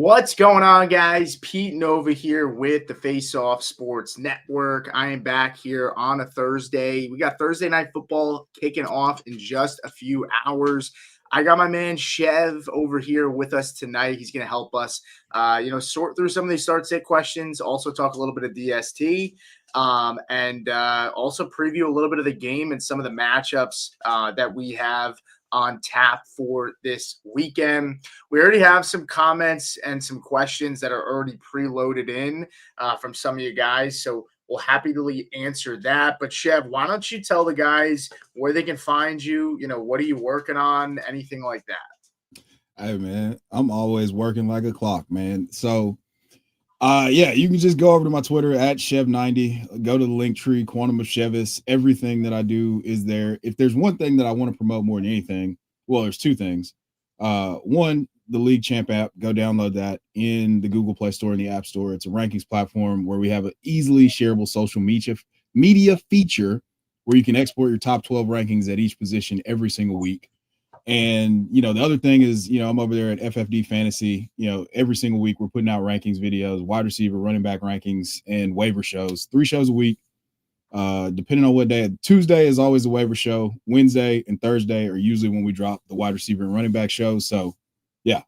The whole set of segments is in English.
What's going on, guys? Pete Nova here with the Face Off Sports Network. I am back here on a Thursday. We got Thursday Night Football kicking off in just a few hours. I got my man Chev over here with us tonight. He's going to help us, sort through some of these start-sit questions, also talk a little bit of DST, and also preview a little bit of the game and some of the matchups that we have on tap for this weekend. We already have some comments and some questions that are already preloaded in from some of you guys, so we'll happily answer that. But Chev, why don't you tell the guys where they can find you? What are you working on? Anything like that? Hey man, I'm always working like a clock, man. So you can just go over to my Twitter at Chev90, go to the link tree, Quantum of Chevis. Everything that I do is there. If there's one thing that I want to promote more than anything, well, there's two things. One, the League Champ app, go download that in the Google Play Store and the App Store. It's a rankings platform where we have an easily shareable social media feature where you can export your top 12 rankings at each position every single week. And, the other thing is, I'm over there at FFD Fantasy. Every single week we're putting out rankings videos, wide receiver, running back rankings, and waiver shows. 3 shows a week, depending on what day. Tuesday is always the waiver show. Wednesday and Thursday are usually when we drop the wide receiver and running back shows. So, yeah,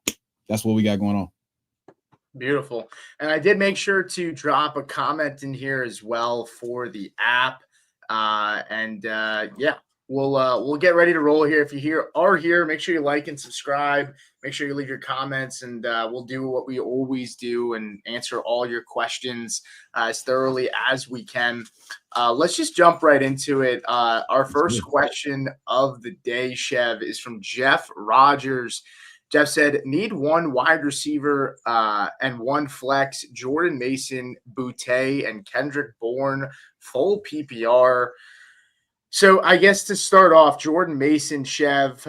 that's what we got going on. Beautiful. And I did make sure to drop a comment in here as well for the app. We'll get ready to roll here. If you are here, make sure you like and subscribe. Make sure you leave your comments, and we'll do what we always do and answer all your questions as thoroughly as we can. Let's just jump right into it. Our first question of the day, Chev, is from Jeff Rogers. Jeff said, need one wide receiver and one flex, Jordan Mason, Boutte, and Kendrick Bourne, full PPR. So I guess to start off, Jordan Mason, Chev.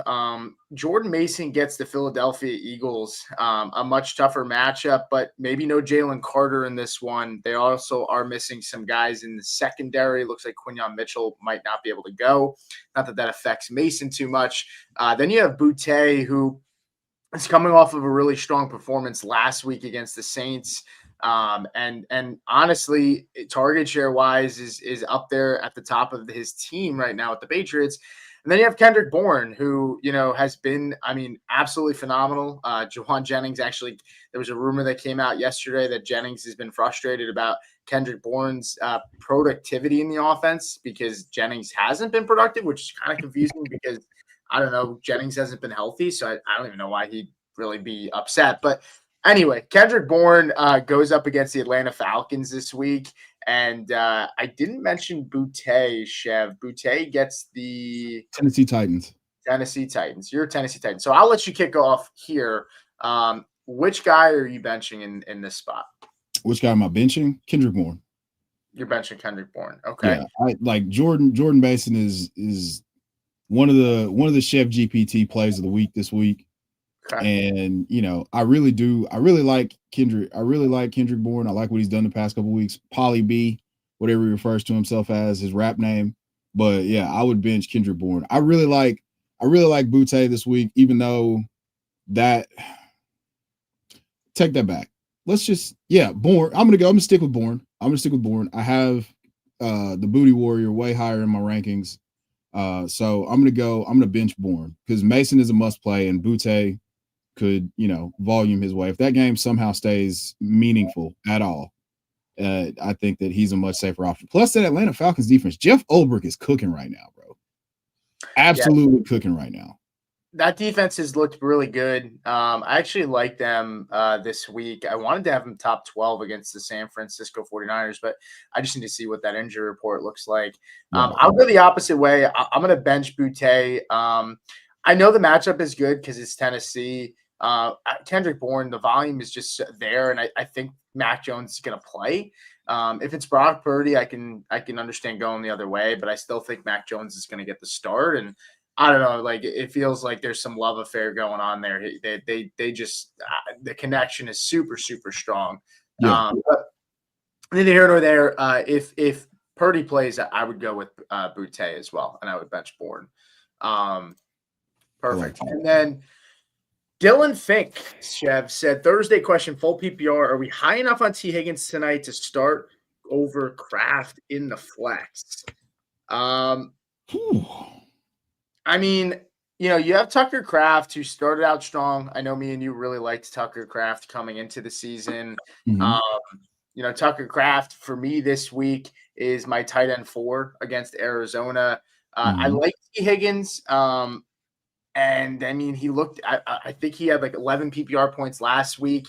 Jordan Mason gets the Philadelphia Eagles, a much tougher matchup, but maybe no Jalen Carter in this one. They also are missing some guys in the secondary. Looks like Quinyon Mitchell might not be able to go. Not that affects Mason too much. Then you have Boutte, who is coming off of a really strong performance last week against the Saints. And honestly, target share wise is up there at the top of his team right now with the Patriots. And then you have Kendrick Bourne, who, has been, absolutely phenomenal. Juwan Jennings, actually, there was a rumor that came out yesterday that Jennings has been frustrated about Kendrick Bourne's productivity in the offense because Jennings hasn't been productive, which is kind of confusing because, I don't know, Jennings hasn't been healthy. So I don't even know why he'd really be upset. But anyway, Kendrick Bourne goes up against the Atlanta Falcons this week. And I didn't mention Boutte, Chev. Boutte gets the Tennessee Titans. You're a Tennessee Titans. So I'll let you kick off here. Which guy are you benching in this spot? Which guy am I benching? Kendrick Bourne. You're benching Kendrick Bourne. Okay. Yeah, I like Jordan Mason is one of the Chef GPT plays of the week this week. Okay. And I really like Kendrick. I really like Kendrick Bourne. I like what he's done the past couple of weeks. Polly B, whatever he refers to himself as, his rap name. But yeah, I would bench Kendrick Bourne. I really like Boutte this week, even though that take that back. Bourne. I'm gonna stick with Bourne. I have the Booty Warrior way higher in my rankings. So I'm gonna bench Bourne because Mason is a must play and Boutte could, volume his way. If that game somehow stays meaningful at all, I think that he's a much safer option. Plus, that Atlanta Falcons defense, Jeff Ulbrich is cooking right now, bro. Absolutely cooking right now. That defense has looked really good. I actually like them this week. I wanted to have them top 12 against the San Francisco 49ers, but I just need to see what that injury report looks like. I'll go the opposite way. I'm going to bench Boutte. I know the matchup is good because it's Tennessee. Kendrick Bourne, the volume is just there, and I think Mac Jones is going to play. If it's Brock Purdy, I can understand going the other way, but I still think Mac Jones is going to get the start. And I don't know, like it feels like there's some love affair going on there. They just the connection is super, super strong. Yeah. But neither here nor there. If Purdy plays, I would go with Boutte as well, and I would bench Bourne. Perfect. And then Dylan Fink, Chev, said Thursday question, full PPR. Are we high enough on T. Higgins tonight to start over Kraft in the flex? I mean, you have Tucker Kraft, who started out strong. I know me and you really liked Tucker Kraft coming into the season. Mhm. Tucker Kraft for me this week is my tight end 4 against Arizona. I Mhm. like T. Higgins. And I mean, he looked. I think he had like 11 PPR points last week.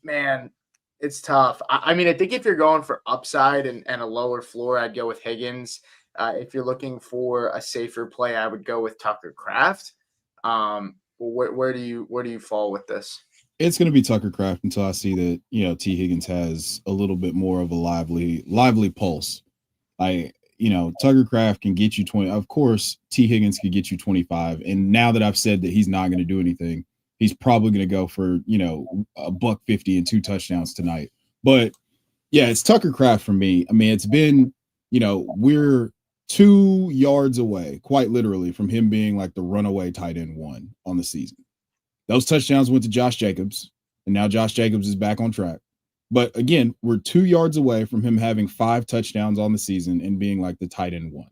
Man, it's tough. I mean, I think if you're going for upside and a lower floor, I'd go with Higgins. If you're looking for a safer play, I would go with Tucker Kraft. Where do you fall with this? It's going to be Tucker Kraft until I see that, T. Higgins has a little bit more of a lively pulse. Tucker Kraft can get you 20. Of course, T. Higgins could get you 25. And now that I've said that he's not going to do anything, he's probably going to go for, a $150 and 2 touchdowns tonight. But yeah, it's Tucker Kraft for me. I mean, it's been, we're 2 yards away, quite literally, from him being like the runaway tight end 1 on the season. Those touchdowns went to Josh Jacobs, and now Josh Jacobs is back on track. But again, we're 2 yards away from him having 5 touchdowns on the season and being like the tight end 1.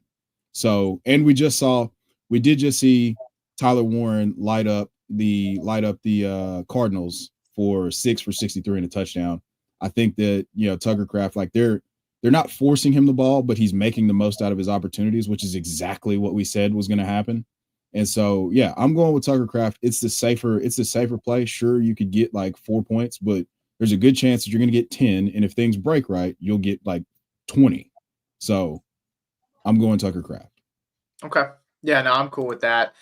So, and we did just see Tyler Warren light up the Cardinals for 6 for 63 and a touchdown. I think that, Tucker Kraft, like they're not forcing him the ball, but he's making the most out of his opportunities, which is exactly what we said was going to happen. And so, yeah, I'm going with Tucker Kraft. It's the safer play. Sure, you could get like 4 points, but there's a good chance that you're going to get 10. And if things break right, you'll get like 20. So I'm going Tucker Kraft. Okay. Yeah, no, I'm cool with that.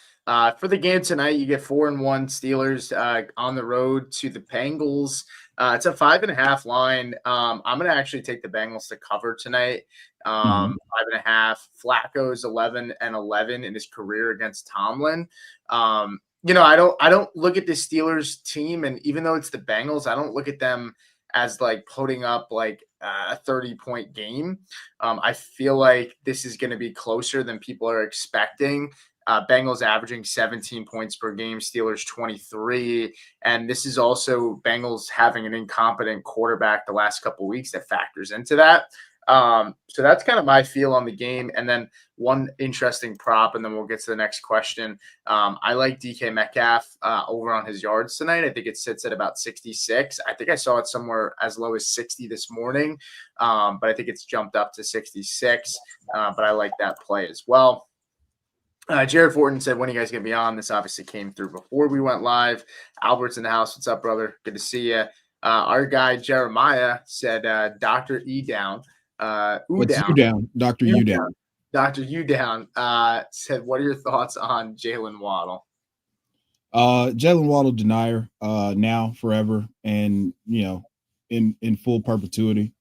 For the game tonight, you get 4-1 Steelers on the road to the Bengals. It's a 5.5 line. I'm going to actually take the Bengals to cover tonight. Mhm. 5.5. Flacco's 11-11 in his career against Tomlin. I don't look at the Steelers team, and even though it's the Bengals, I don't look at them as like putting up like a 30-point game. I feel like this is going to be closer than people are expecting. Bengals averaging 17 points per game, Steelers 23. And this is also Bengals having an incompetent quarterback the last couple of weeks that factors into that. So that's kind of my feel on the game. And then one interesting prop, and then we'll get to the next question. I like DK Metcalf over on his yards tonight. I think it sits at about 66. I think I saw it somewhere as low as 60 this morning, but I think it's jumped up to 66. But I like that play as well. Jared Fortin said, when are you guys going to be on? This obviously came through before we went live. Albert's in the house. What's up, brother? Good to see you. Our guy Jeremiah said, Dr. E down. What's you down, Dr. You down? Dr. U down said, what are your thoughts on Jalen Waddle? Jalen Waddle denier now, forever, and in full perpetuity.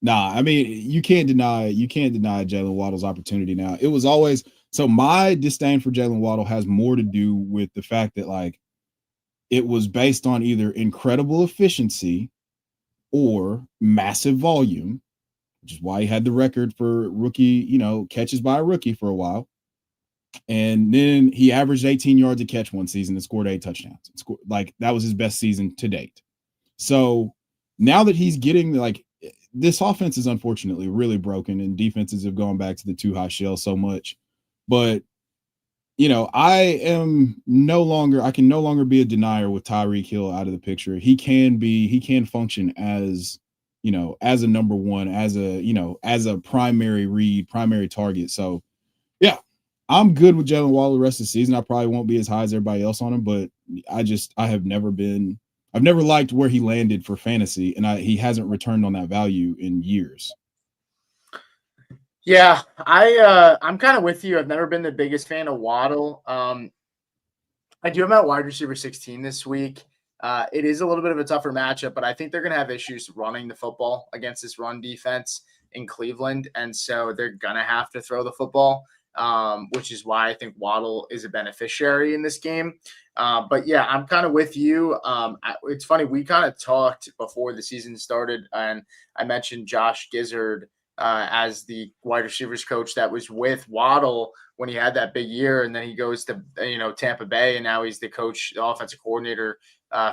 Nah, I mean, you can't deny Jalen Waddle's opportunity now. It was always so my disdain for Jalen Waddle has more to do with the fact that like it was based on either incredible efficiency or massive volume, which is why he had the record for rookie, catches by a rookie for a while. And then he averaged 18 yards a catch one season and scored 8 touchdowns. Like that was his best season to date. So now that he's getting like this offense is unfortunately really broken and defenses have gone back to the 2 high shell so much. But I can no longer be a denier with Tyreek Hill out of the picture. He can function as, as a number 1, as a primary read, primary target. So yeah, I'm good with Jalen Waddle the rest of the season. I probably won't be as high as everybody else on him, but I've never liked where he landed for fantasy, and he hasn't returned on that value in years. Yeah, I'm kind of with you. I've never been the biggest fan of Waddle. I do have him at wide receiver 16 this week. It is a little bit of a tougher matchup, but I think they're going to have issues running the football against this run defense in Cleveland, and so they're going to have to throw the football, which is why I think Waddle is a beneficiary in this game. But yeah, I'm kind of with you. It's funny, we kind of talked before the season started, and I mentioned Josh Gizzard as the wide receivers coach that was with Waddle when he had that big year, and then he goes to Tampa Bay, and now he's the coach, the offensive coordinator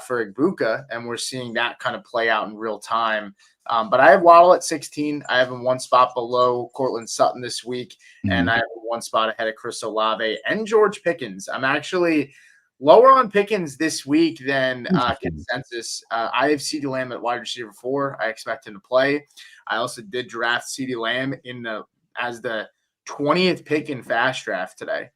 for Ibuka, and we're seeing that kind of play out in real time. But I have Waddle at 16. I have him one spot below Cortland Sutton this week, and I have one spot ahead of Chris Olave and George Pickens. I'm actually lower on Pickens this week than consensus. I have CeeDee Lamb at wide receiver 4. I expect him to play. I also did draft CeeDee Lamb as the 20th pick in Fast Draft today,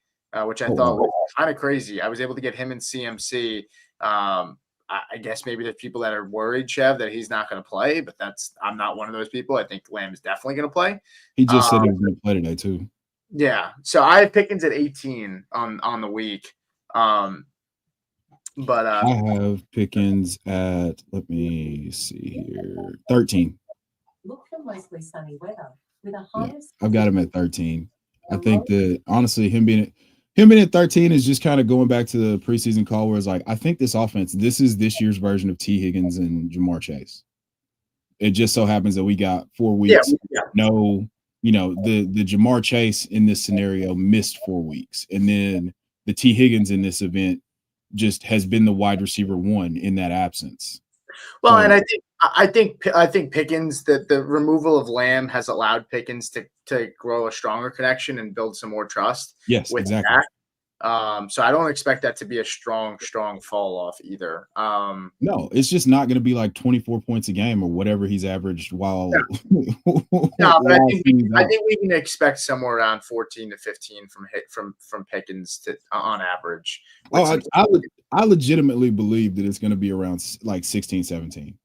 which I thought was kind of crazy. I was able to get him in CMC. I guess maybe there's people that are worried, Chev, that he's not going to play, but I'm not one of those people. I think Lamb is definitely going to play. He just said he was going to play today too. Yeah, so I have Pickens at 18 on the week. But I have Pickens at, let me see here, 13. Look for mostly sunny weather with a high. Yeah, I've got him at 13. I think that honestly, him being at 13 is just kind of going back to the preseason call where it's like, I think this offense, this is this year's version of T. Higgins and Jamar Chase. It just so happens that we got 4 weeks. Yeah. No, the Jamar Chase in this scenario missed 4 weeks. And then the T. Higgins in this event just has been the wide receiver 1 in that absence. Well, and I think Pickens, the removal of Lamb has allowed Pickens to grow a stronger connection and build some more trust. Yes, with exactly. That. So I don't expect that to be a strong fall off either. No, it's just not going to be like 24 points a game or whatever he's averaged while. No, but I think we can expect somewhere around 14 to 15 from Pickens on average. I legitimately believe that it's going to be around like 16, 17.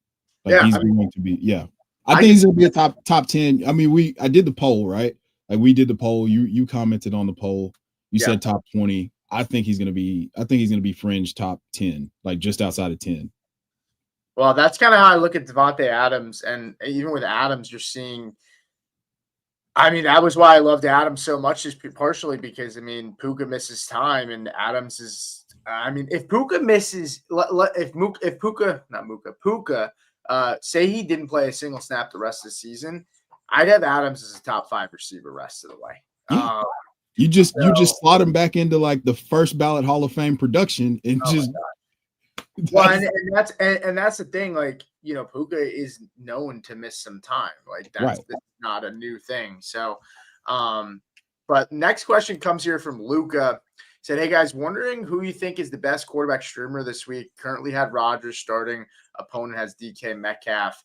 He's going to be. Yeah, I think he's going to be a top 10. I mean, I did the poll, right? Like we did the poll. You commented on the poll. You said top 20. I think he's going to be fringe top 10, like just outside of 10. Well, that's kind of how I look at Devontae Adams. And even with Adams, you're seeing, I mean, that was why I loved Adams so much, is partially because, I mean, Puka misses time and Adams is, I mean, if Puka misses, Puka, say he didn't play a single snap the rest of the season, I'd have Adams as a top 5 receiver rest of the way. Yeah. You just slot him back into like the first ballot Hall of Fame production and well, and that's the thing. Like, Puka is known to miss some time. Like that's not a new thing. So, but next question comes here from Luca. He said, "Hey guys, wondering who you think is the best quarterback streamer this week? Currently had Rodgers starting. Opponent has DK Metcalf."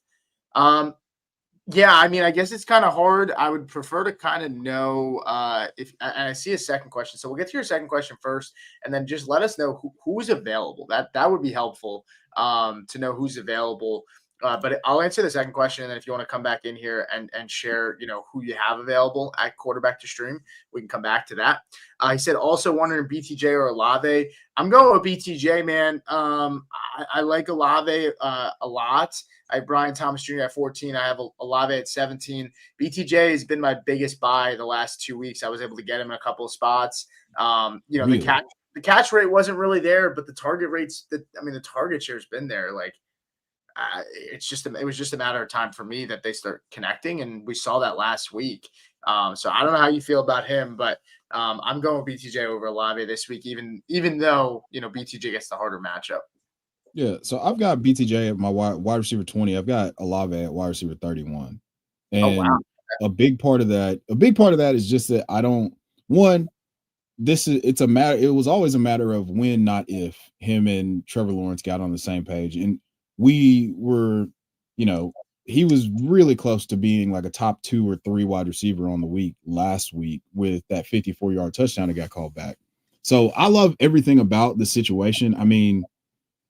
Yeah, I mean, I guess it's kind of hard. I would prefer to kind of know and I see a second question. So we'll get to your second question first, and then just let us know who's available. That would be helpful to know who's available. But I'll answer the second question, and then if you want to come back in here and share, who you have available at quarterback to stream, we can come back to that. He said also wondering BTJ or Olave. I'm going with BTJ, man. I like Olave a lot. I have Brian Thomas Jr. at 14. I have Olave at 17. BTJ has been my biggest buy the last 2 weeks. I was able to get him in a couple of spots. Really? The catch rate wasn't really there, but the target rates, the target share has been there. Like, it was just a matter of time for me that they start connecting, and we saw that last week. So I don't know how you feel about him, but I'm going with BTJ over Olave this week, even though BTJ gets the harder matchup. Yeah, so I've got BTJ at my wide receiver 20. I've got Olave at wide receiver 31, and a big part of that is just that I don't. One, it's a matter. It was always a matter of when, not if, him and Trevor Lawrence got on the same page, and we were, he was really close to being like a top 2 or 3 wide receiver on the week last week with that 54-yard touchdown that got called back. So I love everything about the situation. I mean,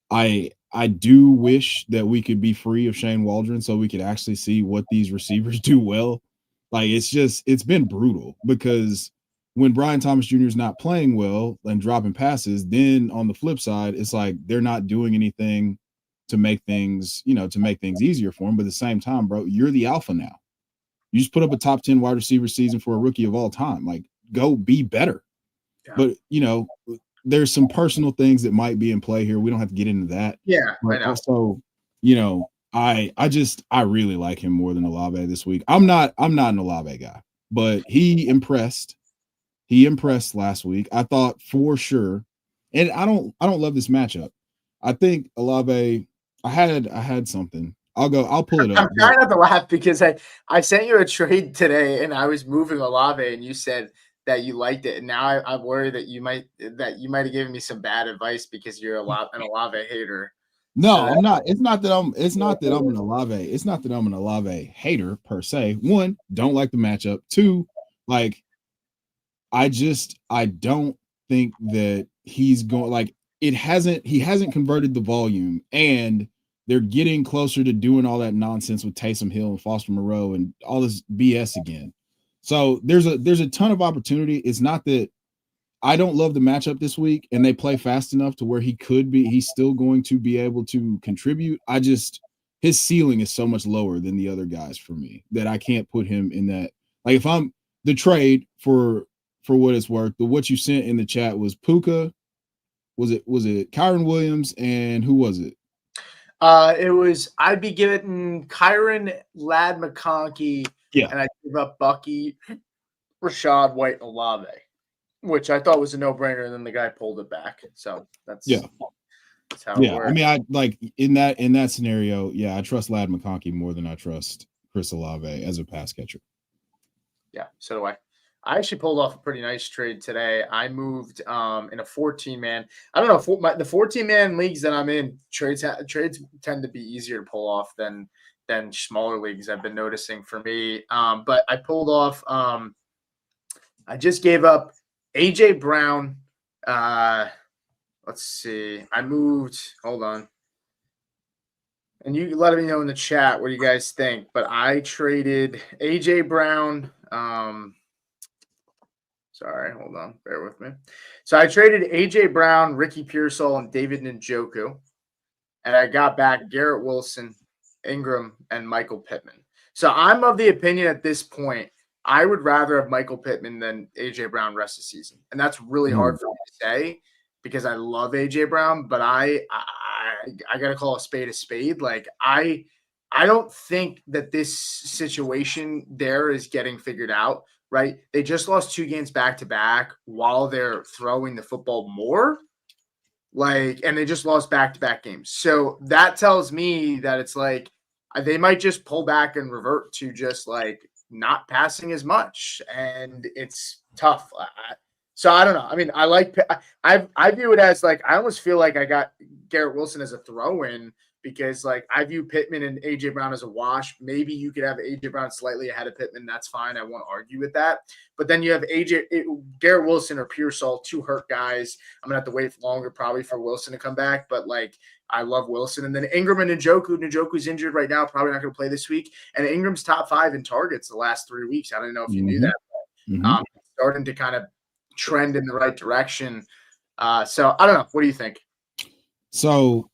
I do wish that we could be free of Shane Waldron so we could actually see what these receivers do well. Like, it's been brutal because when Brian Thomas Jr. is not playing well and dropping passes, then on the flip side, it's like they're not doing anything to make things, easier for him. But at the same time, bro, you're the alpha now. You just put up a top 10 wide receiver season for a rookie of all time. Like, go be better. Yeah. But, there's some personal things that might be in play here. We don't have to get into that. Yeah, but I know. Also, I really like him more than Olave this week. I'm not an Olave guy, but he impressed. He impressed last week. I thought for sure. And I don't love this matchup. I think Olave, I had something. I'll pull it up. I'm trying not to laugh because I sent you a trade today and I was moving Olave and you said that you liked it. And now I'm worried that you might have given me some bad advice because you're an Olave hater. No, So I'm not. It's not that I'm an Olave. It's not that I'm an Olave hater per se. One, don't like the matchup. Two, like I don't think that he's going like he hasn't converted the volume, and they're getting closer to doing all that nonsense with Taysom Hill and Foster Moreau and all this BS again. So there's a ton of opportunity. It's not that I don't love the matchup this week, and they play fast enough to where he's still going to be able to contribute. His ceiling is so much lower than the other guys for me that I can't put him in that. Like if I'm the trade for what it's worth, what you sent in the chat was Puka, was it Kyron Williams, and who was it? It was I'd be giving Kyron, Lad McConkey, and I'd give up Bucky, Rashad White, and Olave, which I thought was a no-brainer, and then the guy pulled it back. So that's how it works. I mean, I like in that scenario, I trust Lad McConkey more than I trust Chris Olave as a pass catcher. Yeah, so do I. I actually pulled off a pretty nice trade today. I moved in a 14-man. I don't know, the 14-man leagues that I'm in, trades tend to be easier to pull off than smaller leagues, I've been noticing for me. But I pulled off I just gave up AJ Brown. Let's see. I moved, hold on. And you let me know in the chat what you guys think. But I traded AJ Brown. Sorry, hold on. Bear with me. So I traded AJ Brown, Ricky Pearsall, and David Njoku. And I got back Garrett Wilson, Ingram, and Michael Pittman. So I'm of the opinion at this point, I would rather have Michael Pittman than AJ Brown rest of the season. And that's really hard for me to say because I love AJ Brown, but I got to call a spade. Like I don't think that this situation there is getting figured out, right? They just lost 2 games back to back while they're throwing the football more. And they just lost back-to-back games. So that tells me that it's like they might just pull back and revert to just like not passing as much, and it's tough. So I don't know. I mean, I view it as like I almost feel like I got Garrett Wilson as a throw-in because like I view Pittman and AJ Brown as a wash. Maybe you could have AJ Brown slightly ahead of Pittman. That's fine. I won't argue with that. But then you have Garrett Wilson or Pearsall, 2 hurt guys. I'm gonna have to wait longer probably for Wilson to come back. But like I love Wilson. And then Ingram and Njoku. Njoku's injured right now, probably not gonna play this week. And Ingram's top 5 in targets the last 3 weeks. I don't know if you knew that. But, starting to kind of trend in the right direction. So I don't know. What do you think? So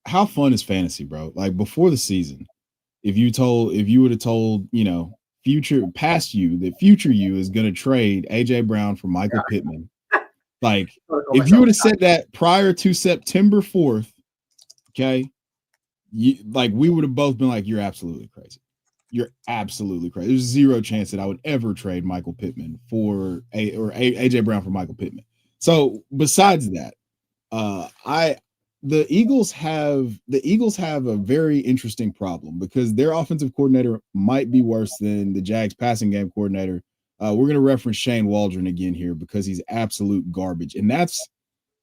how fun is fantasy, bro? Like before the season, if you would have told, past you that future you is going to trade AJ Brown for Michael Pittman. Like if you would have said that prior to September 4th, okay, we would have both been like, you're absolutely crazy. You're absolutely crazy. There's 0 chance that I would ever trade Michael Pittman or AJ Brown for Michael Pittman. So besides that, the Eagles have a very interesting problem because their offensive coordinator might be worse than the Jags passing game coordinator. We're going to reference Shane Waldron again here because he's absolute garbage. And that's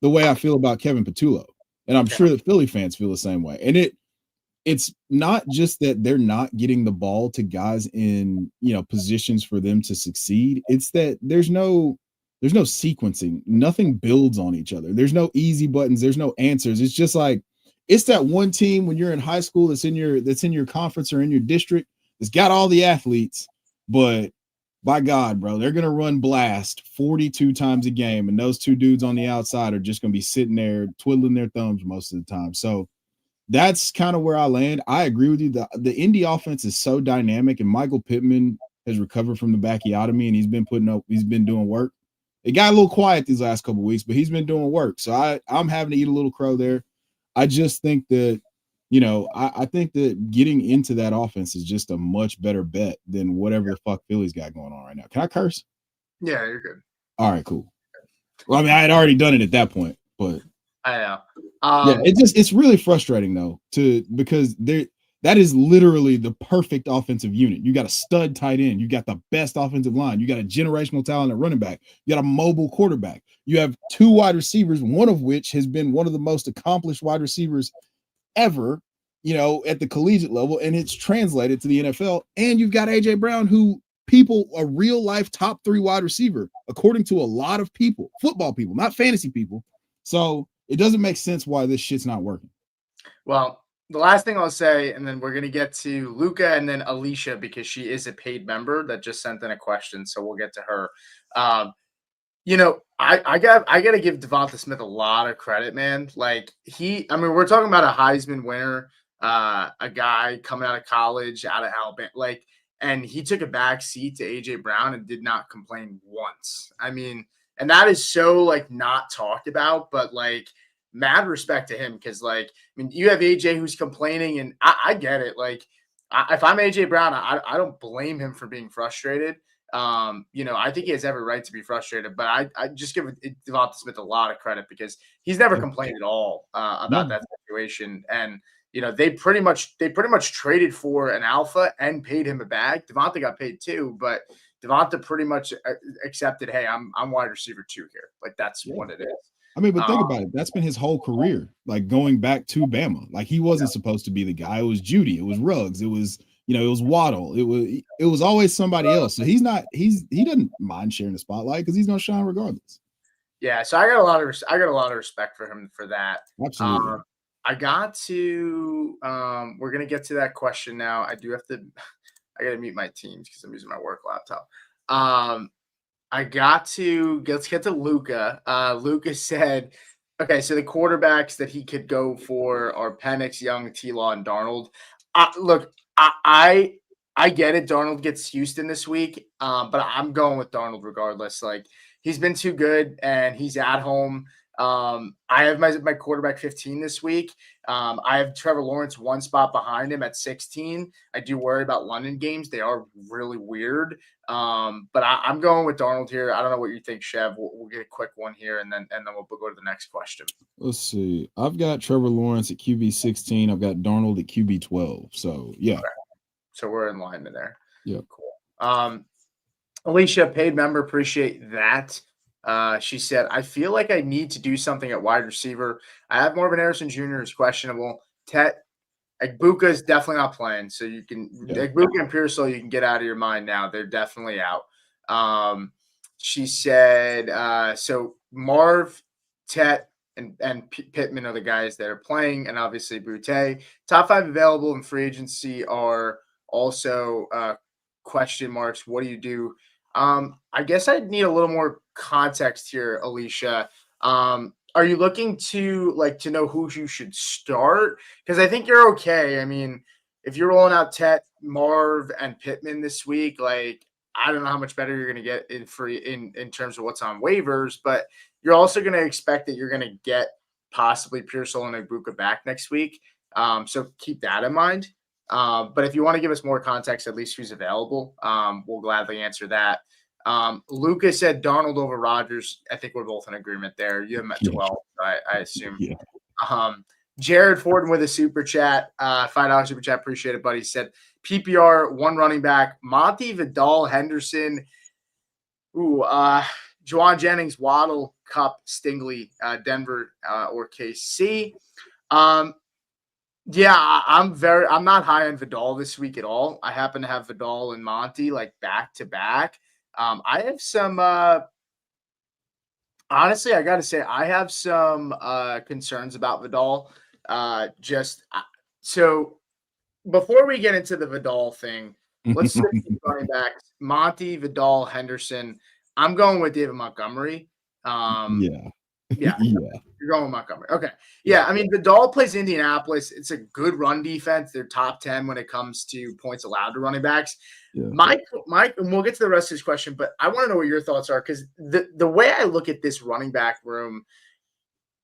the way I feel about Kevin Patullo. And I'm sure that Philly fans feel the same way. And it's not just that they're not getting the ball to guys in, positions for them to succeed. It's that there's no sequencing. Nothing builds on each other. There's no easy buttons. There's no answers. It's just like it's that one team when you're in high school that's in your conference or in your district that's got all the athletes, but by God, bro, they're gonna run blast 42 times a game, and those 2 dudes on the outside are just gonna be sitting there twiddling their thumbs most of the time. So that's kind of where I land. I agree with you. The Indy offense is so dynamic, and Michael Pittman has recovered from the backiotomy, and he's been doing work. It got a little quiet these last couple of weeks, but he's been doing work. So I'm having to eat a little crow there. I just think that, I think that getting into that offense is just a much better bet than whatever the fuck Philly's got going on right now. Can I curse? Yeah, you're good. All right, cool. Well, I mean, I had already done it at that point, but I know. Yeah, it's really frustrating though, because that is literally the perfect offensive unit. You got a stud tight end, you got the best offensive line, you got a generational talent at running back, you got a mobile quarterback, you have 2 wide receivers, one of which has been one of the most accomplished wide receivers ever, at the collegiate level, and it's translated to the NFL. And you've got AJ Brown, who a real life top 3 wide receiver, according to a lot of people, football people, not fantasy people. So it doesn't make sense why this shit's not working. Well, the last thing I'll say, and then we're going to get to Luca and then Alicia, because she is a paid member that just sent in a question. So we'll get to her. I got to give Devonta Smith a lot of credit, man. Like we're talking about a Heisman winner, a guy coming out of college, out of Alabama, and he took a back seat to AJ Brown and did not complain once. I mean, and that is so not talked about, but mad respect to him, because you have AJ who's complaining, and I get it. If I'm AJ Brown, I don't blame him for being frustrated. I think he has every right to be frustrated, but I just give Devonta Smith a lot of credit, because he's never complained at all about that situation. And they pretty much traded for an alpha and paid him a bag. Devonta got paid too, but Devonta pretty much accepted, hey, I'm wide receiver 2 here. That's what it is. I mean, but think about it. That's been his whole career, going back to Bama. He wasn't supposed to be the guy. It was Judy. It was Ruggs. It was, it was Waddle. It was always somebody else. So he doesn't mind sharing the spotlight, because he's gonna shine regardless. Yeah. So I got a lot of respect for him for that. Absolutely. We're gonna get to that question now. I gotta mute my Teams because I'm using my work laptop. Let's get to Luca. Luca said, okay, so the quarterbacks that he could go for are Penix, Young, T-Law, and Darnold. Look, I get it. Darnold gets Houston this week, but I'm going with Darnold regardless. He's been too good, and he's at home. I have my quarterback 15 this week. I have Trevor Lawrence 1 spot behind him at 16. I do worry about London games. They are really weird. But I'm going with Darnold here. I don't know what you think, Chev. We'll get a quick one here, and then we'll go to the next question. Let's see. I've got Trevor Lawrence at QB 16. I've got Darnold at QB 12. So yeah. Okay. So we're in line there. Yeah. Cool. Alicia, paid member, appreciate that. She said, I feel like I need to do something at wide receiver. I have Marvin Harrison Jr. is questionable. Egbuka is definitely not playing. So you can Egbuka and Pearsall, you can get out of your mind now. They're definitely out. She said, so Marv, Tet, and Pittman are the guys that are playing, and obviously Boutte. Top 5 available in free agency are also question marks. What do you do? I guess I'd need a little more context here, Alicia. Are you looking to know who you should start? Because I think you're okay. I mean, if you're rolling out Tet, Marv, and Pittman this week, I don't know how much better you're going to get in terms of what's on waivers, but you're also going to expect that you're going to get possibly Pearsall and Egbuka back next week. So keep that in mind. But if you want to give us more context, at least who's available, we'll gladly answer that. Lucas said Darnold over Rodgers. I think we're both in agreement there. You have him at 12, I assume. Yeah. Jared Forden with a super chat, $5 super chat. Appreciate it, buddy. He said PPR, 1 running back, Monty, Vidal, Henderson. Juwan Jennings, Waddle, Cup, Stingley, Denver, or KC. Yeah, I'm not high on Vidal this week at all. I happen to have Vidal and Monty back to back. I have some honestly, I got to say, I have some concerns about Vidal. So before we get into the Vidal thing, let's switch to running backs. Monty, Vidal, Henderson. I'm going with David Montgomery. Yeah. You're going with Montgomery. Okay. Yeah. I mean, Vidal plays Indianapolis. It's a good run defense. They're top 10 when it comes to points allowed to running backs. Yeah. Mike, and we'll get to the rest of this question, but I want to know what your thoughts are, because the way I look at this running back room,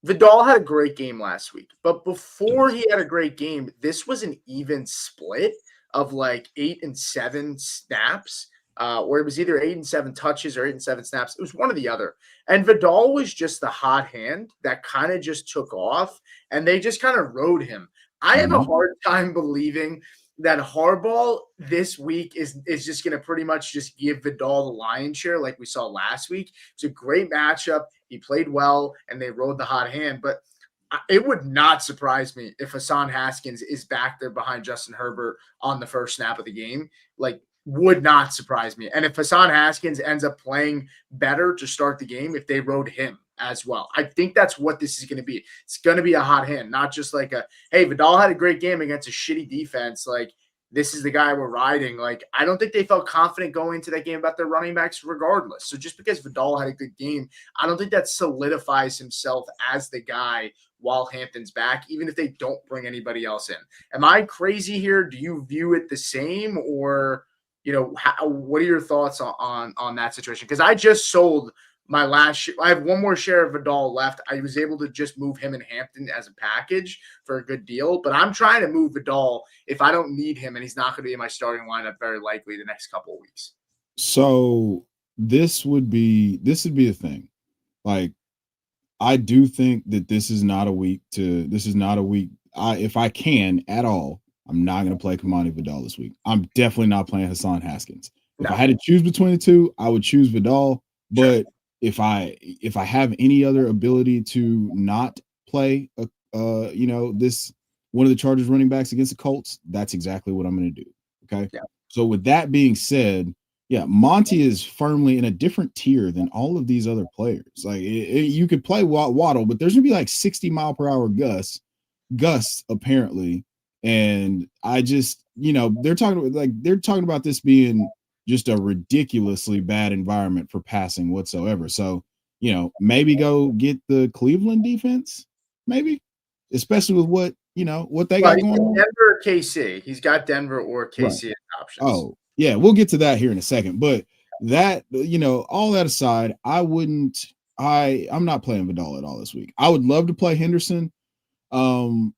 Vidal had a great game last week, but before he had a great game, this was an even split of like 8 and 7 snaps, where it was either 8 and 7 touches or 8 and 7 snaps. It was one or the other. And Vidal was just the hot hand that kind of just took off, and they just kind of rode him. I have a hard time believing that Harbaugh this week is just going to pretty much just give Vidal the lion's share like we saw last week. It's a great matchup. He played well, and they rode the hot hand. But it would not surprise me if Hassan Haskins is back there behind Justin Herbert on the first snap of the game. Like, would not surprise me. And if Hassan Haskins ends up playing better to start the game, if they rode him as well, I think that's what this is going to be. It's going to be a hot hand, not just like hey, Vidal had a great game against a shitty defense. Like, this is the guy we're riding. Like, I don't think they felt confident going into that game about their running backs regardless. So just because Vidal had a good game, I don't think that solidifies himself as the guy while Hampton's back, even if they don't bring anybody else in. Am I crazy here? Do you view it the same, or what are your thoughts on that situation? Because I just sold my last I have one more share of Vidal left. I was able to just move him and Hampton as a package for a good deal, but I'm trying to move Vidal if I don't need him, and he's not going to be in my starting lineup very likely the next couple of weeks. So this would be the thing. Like, I do think that this is not a week. If I can at all, I'm not going to play Kamani Vidal this week. I'm definitely not playing Hassan Haskins. If I had to choose between the two, I would choose Vidal. But if I have any other ability to not play this one of the Chargers running backs against the Colts, that's exactly what I'm going to do. Okay. Yeah. So with that being said, yeah, Monty is firmly in a different tier than all of these other players. Like, you could play Waddle, but there's gonna be like 60 mile per hour gusts apparently. And I just, they're talking about this being just a ridiculously bad environment for passing whatsoever. So, maybe go get the Cleveland defense, maybe, especially with what they got going on. Denver or KC. He's got Denver or KC as options. Oh, yeah, we'll get to that here in a second. But that, all that aside, I'm not playing Vidal at all this week. I would love to play Henderson. Well,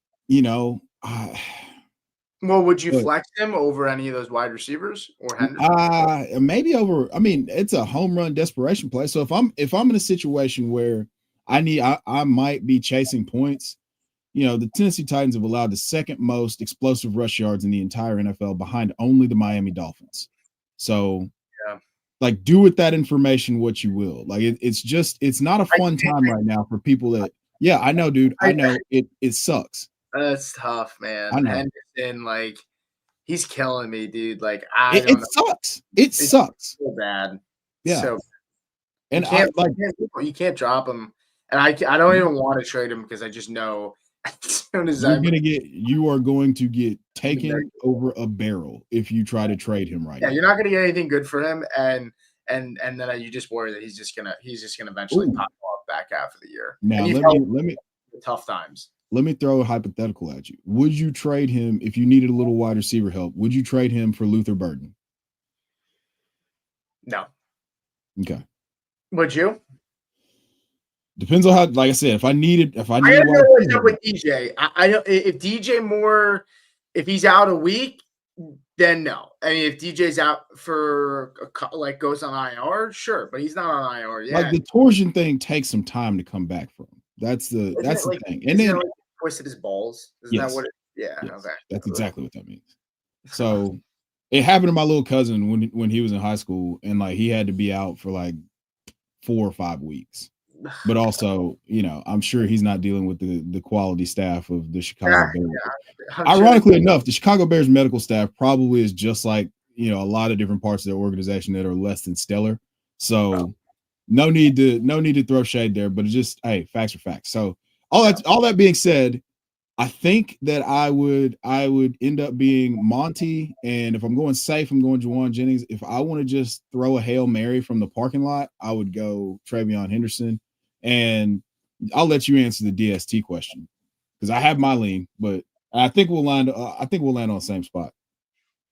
would you flex him over any of those wide receivers or Henderson? Maybe over. I mean, it's a home run desperation play. So if I'm in a situation where I might be chasing points, the Tennessee Titans have allowed the second most explosive rush yards in the entire NFL behind only the Miami Dolphins. So, like, do with that information what you will. Like, it's not a fun time right now for people that, I know, dude. I know it sucks. That's tough, man. Henderson, like, he's killing me, dude. Like, it sucks. It sucks. So bad. Yeah. So and you can't drop him. And I don't even want to trade him because I just know as soon as you are going to get taken over a barrel if you try to trade him right now. You're not going to get anything good for him, and then you just worry that he's just gonna eventually pop off back half of the year. Now let me tough times. Let me throw a hypothetical at you. Would you trade him if you needed a little wide receiver help? Would you trade him for Luther Burden? No. Okay. Would you? Depends on how. Like I said, if I needed I don't know what's up with DJ. I don't. If DJ Moore, if he's out a week, then no. I mean, if DJ's out for goes on IR, sure, but he's not on IR yet. Like, the torsion thing takes some time to come back from. That's the thing. And then twisted his balls. Isn't that what? Yes. Okay. That's exactly what that means. So it happened to my little cousin when he was in high school, and like he had to be out for like 4 or 5 weeks. But also, I'm sure he's not dealing with the quality staff of the Chicago Bears. Yeah. Ironically enough, the Chicago Bears medical staff probably is just like, a lot of different parts of their organization that are less than stellar. So no need to throw shade there, but it's just, hey, facts are facts. So all that being said, I think that I would end up being Monty, and if I'm going safe, I'm going Juwan Jennings. If I want to just throw a Hail Mary from the parking lot, I would go Travion Henderson. And I'll let you answer the DST question because I have my lean, but I think we'll land on the same spot.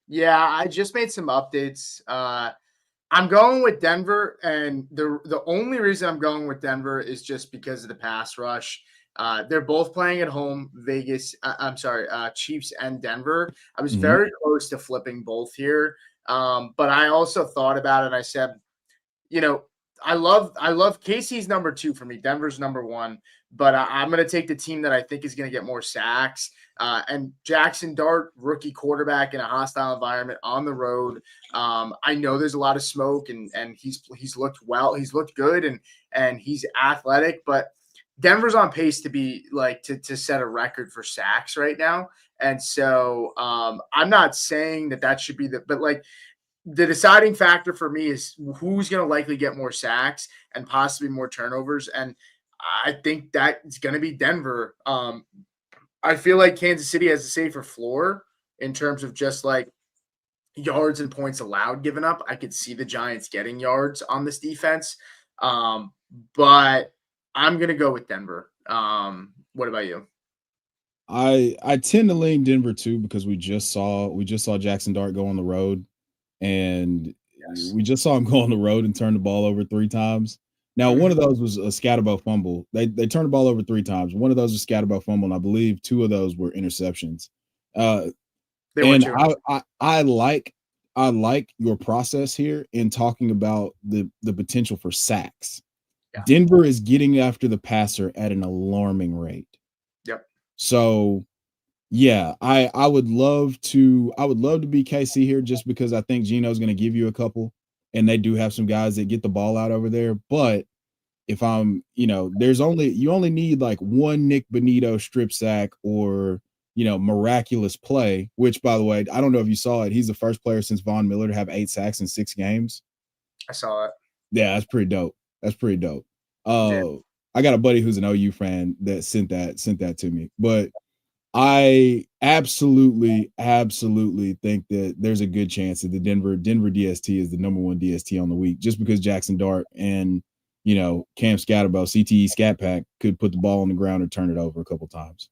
Yeah, I just made some updates. I'm going with Denver, and the only reason I'm going with Denver is just because of the pass rush. They're both playing at home. Vegas, Chiefs and Denver. I was Mhm. very close to flipping both here, but I also thought about it. And I said, you know, I love KC's number 2 for me. Denver's number 1, but I'm going to take the team that I think is going to get more sacks. And Jackson Dart, rookie quarterback in a hostile environment on the road. I know there's a lot of smoke, and he's looked well. He's looked good, and he's athletic, but Denver's on pace to be like to set a record for sacks right now. And so I'm not saying that should be but like the deciding factor for me is who's going to likely get more sacks and possibly more turnovers. And I think that it's going to be Denver. I feel like Kansas City has a safer floor in terms of just like yards and points allowed given up. I could see the Giants getting yards on this defense. But I'm going to go with Denver. What about you? I tend to lean Denver too because we just saw Jackson Dart go on the road, and Yes. we just saw him go on the road and turn the ball over 3 times. Now, one of those was a scatterbo fumble. They turned the ball over 3 times. One of those was scatterbo fumble, and I believe 2 of those were interceptions. They were And too. I like your process here in talking about the potential for sacks. Yeah. Denver is getting after the passer at an alarming rate. Yep. So yeah, I would love to be KC here just because I think Gino's going to give you a couple, and they do have some guys that get the ball out over there. But if I'm, you only need like one Nick Bonito strip sack or, miraculous play, which by the way, I don't know if you saw it. He's the first player since Von Miller to have 8 sacks in 6 games. I saw it. Yeah, that's pretty dope. Yeah. I got a buddy who's an OU fan that sent that to me, but I absolutely think that there's a good chance that the Denver DST is the number 1 DST on the week, just because Jackson Dart and Cam Scatterbo, CTE Scat Pack could put the ball on the ground or turn it over a couple times.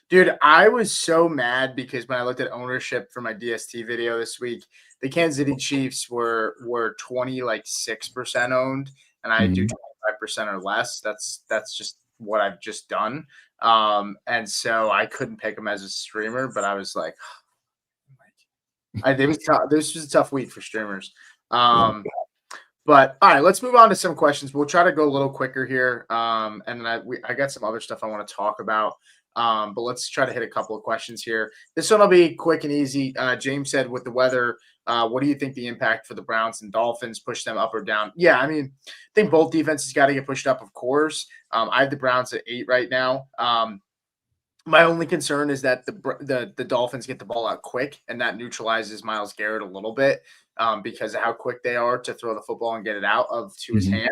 Dude, I was so mad because when I looked at ownership for my DST video this week, the Kansas City Chiefs were 26% owned, and I do 25% or less. That's just what I've just done. And so I couldn't pick them as a streamer, but I was like, this was a tough week for streamers. But all right, let's move on to some questions. We'll try to go a little quicker here. And then I got some other stuff I want to talk about. But let's try to hit a couple of questions here. This one will be quick and easy. James said, with the weather, what do you think the impact for the Browns and Dolphins, push them up or down? Yeah, I mean, I think both defenses got to get pushed up, of course. I have the Browns at 8 right now. My only concern is that the Dolphins get the ball out quick, and that neutralizes Myles Garrett a little bit because of how quick they are to throw the football and get it out to his hand.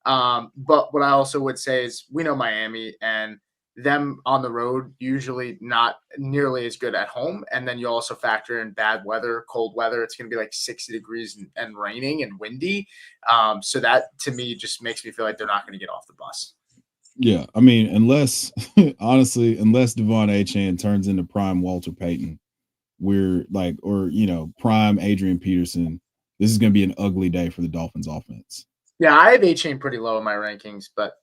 But what I also would say is we know Miami, and them on the road usually not nearly as good at home. And then you also factor in bad weather, cold weather. It's going to be like 60 degrees and raining and windy. So that to me just makes me feel like they're not going to get off the bus. Yeah, I mean, unless Devon Achane turns into prime Walter Payton, we're like, or prime Adrian Peterson, this is going to be an ugly day for the Dolphins offense. Yeah, I have Achane pretty low in my rankings, but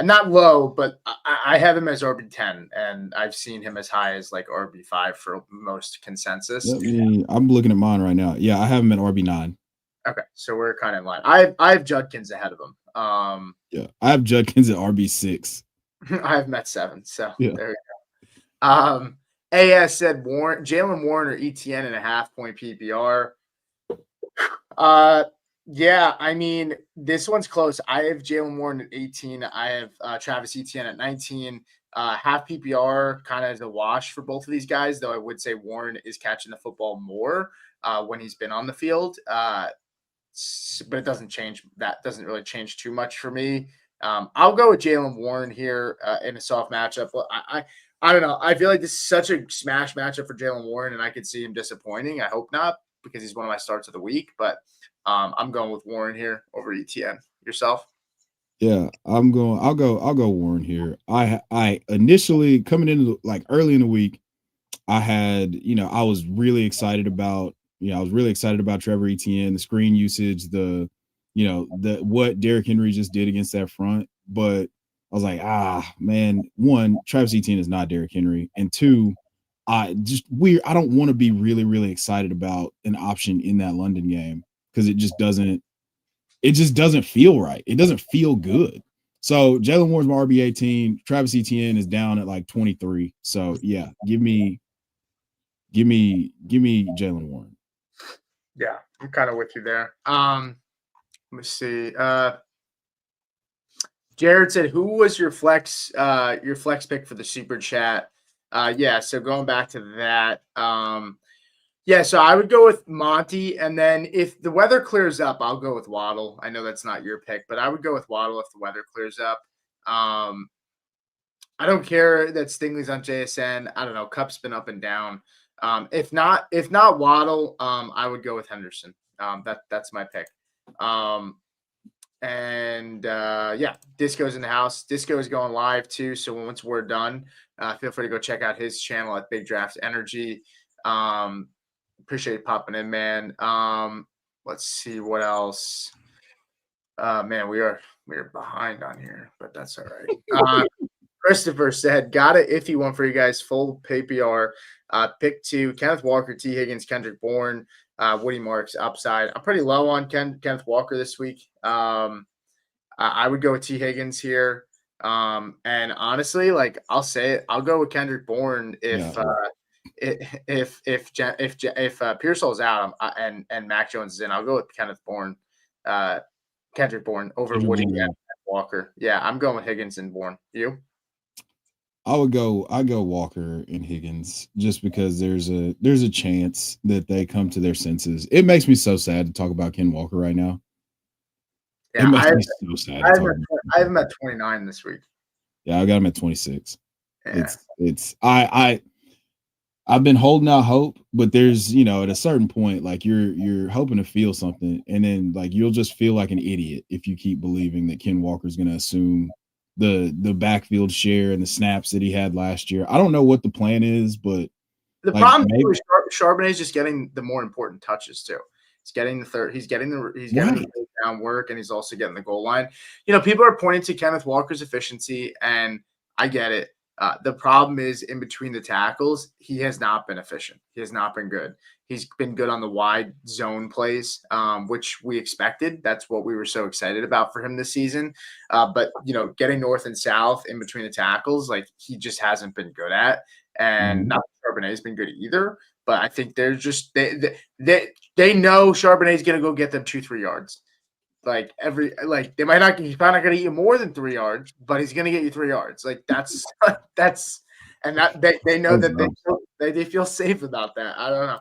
not low, but I have him as RB10, and I've seen him as high as like RB5 for most consensus. I'm looking at mine right now. Yeah, I have him at RB9. Okay, so we're kind of in line. I have Judkins ahead of him. Yeah, I have Judkins at RB6. I have Met 7. So yeah. There we go. AS said Jalen Warren or ETN and a half-point PPR. Yeah, I mean, this one's close. I have Jalen Warren at 18. I have Travis Etienne at 19. Half PPR kind of as a wash for both of these guys, though I would say Warren is catching the football more when he's been on the field. But it doesn't change. That doesn't really change too much for me. I'll go with Jalen Warren here in a soft matchup. Well, I don't know. I feel like this is such a smash matchup for Jalen Warren, and I could see him disappointing. I hope not, because he's one of my starts of the week. But I'm going with Warren here over ETN. Yourself? Yeah, I'll go Warren here. I initially coming into like early in the week, I had, I was really excited about Trevor Etienne, the screen usage, what Derrick Henry just did against that front. But I was like, man, one, Travis Etienne is not Derrick Henry, and two, I don't want to be really, really excited about an option in that London game because it just doesn't feel right. It doesn't feel good. So Jalen Warren's my RB18. Travis Etienne is down at like 23. So yeah, give me Jalen Warren. Yeah, I'm kind of with you there. Let me see. Jared said, "Who was your flex pick for the super chat?" Yeah, so going back to that, yeah, so I would go with Monty, and then if the weather clears up, I'll go with Waddle. I know that's not your pick, but I would go with Waddle if the weather clears up. I don't care that Stingley's on JSN. I don't know. Cup's been up and down. If not Waddle, I would go with Henderson. That's my pick. Yeah, Disco's in the house. Disco is going live too. So once we're done, feel free to go check out his channel at Big Draft Energy. Appreciate you popping in, man. Let's see what else. Man, we are behind on here, but that's all right. Christopher said, got an iffy one for you guys. Full PPR. Pick 2, Kenneth Walker, T. Higgins, Kendrick Bourne, Woody Marks upside. I'm pretty low on Kenneth Walker this week. I would go with T. Higgins here. And honestly, like I'll say it, I'll go with Kendrick Bourne if Pearsall's out and Mac Jones is in. I'll go with Kendrick Bourne over Woody and Walker. Yeah, I'm going with Higgins and Bourne. You? I go Walker and Higgins just because there's a chance that they come to their senses. It makes me so sad to talk about Ken Walker right now. Yeah, it makes me so sad. I have him at 29 this week. Yeah, I got him at 26. Yeah. I've been holding out hope, but there's, at a certain point, like you're hoping to feel something, and then like you'll just feel like an idiot if you keep believing that Ken Walker's going to assume the backfield share and the snaps that he had last year. I don't know what the plan is, but the problem is Charbonnet's just getting the more important touches too. He's getting the third. He's getting the down work, and he's also getting the goal line. People are pointing to Kenneth Walker's efficiency, and I get it. The problem is in between the tackles, he has not been efficient. He has not been good. He's been good on the wide zone plays, which we expected. That's what we were so excited about for him this season. But getting north and south in between the tackles, like he just hasn't been good at. And not that Charbonnet's been good either. But I think they're just they know Charbonnet's going to go get them 2-3 yards. Like he's probably not going to get you more than 3 yards, but he's going to get you 3 yards. Like that's and that they know that they feel safe about that. I don't know.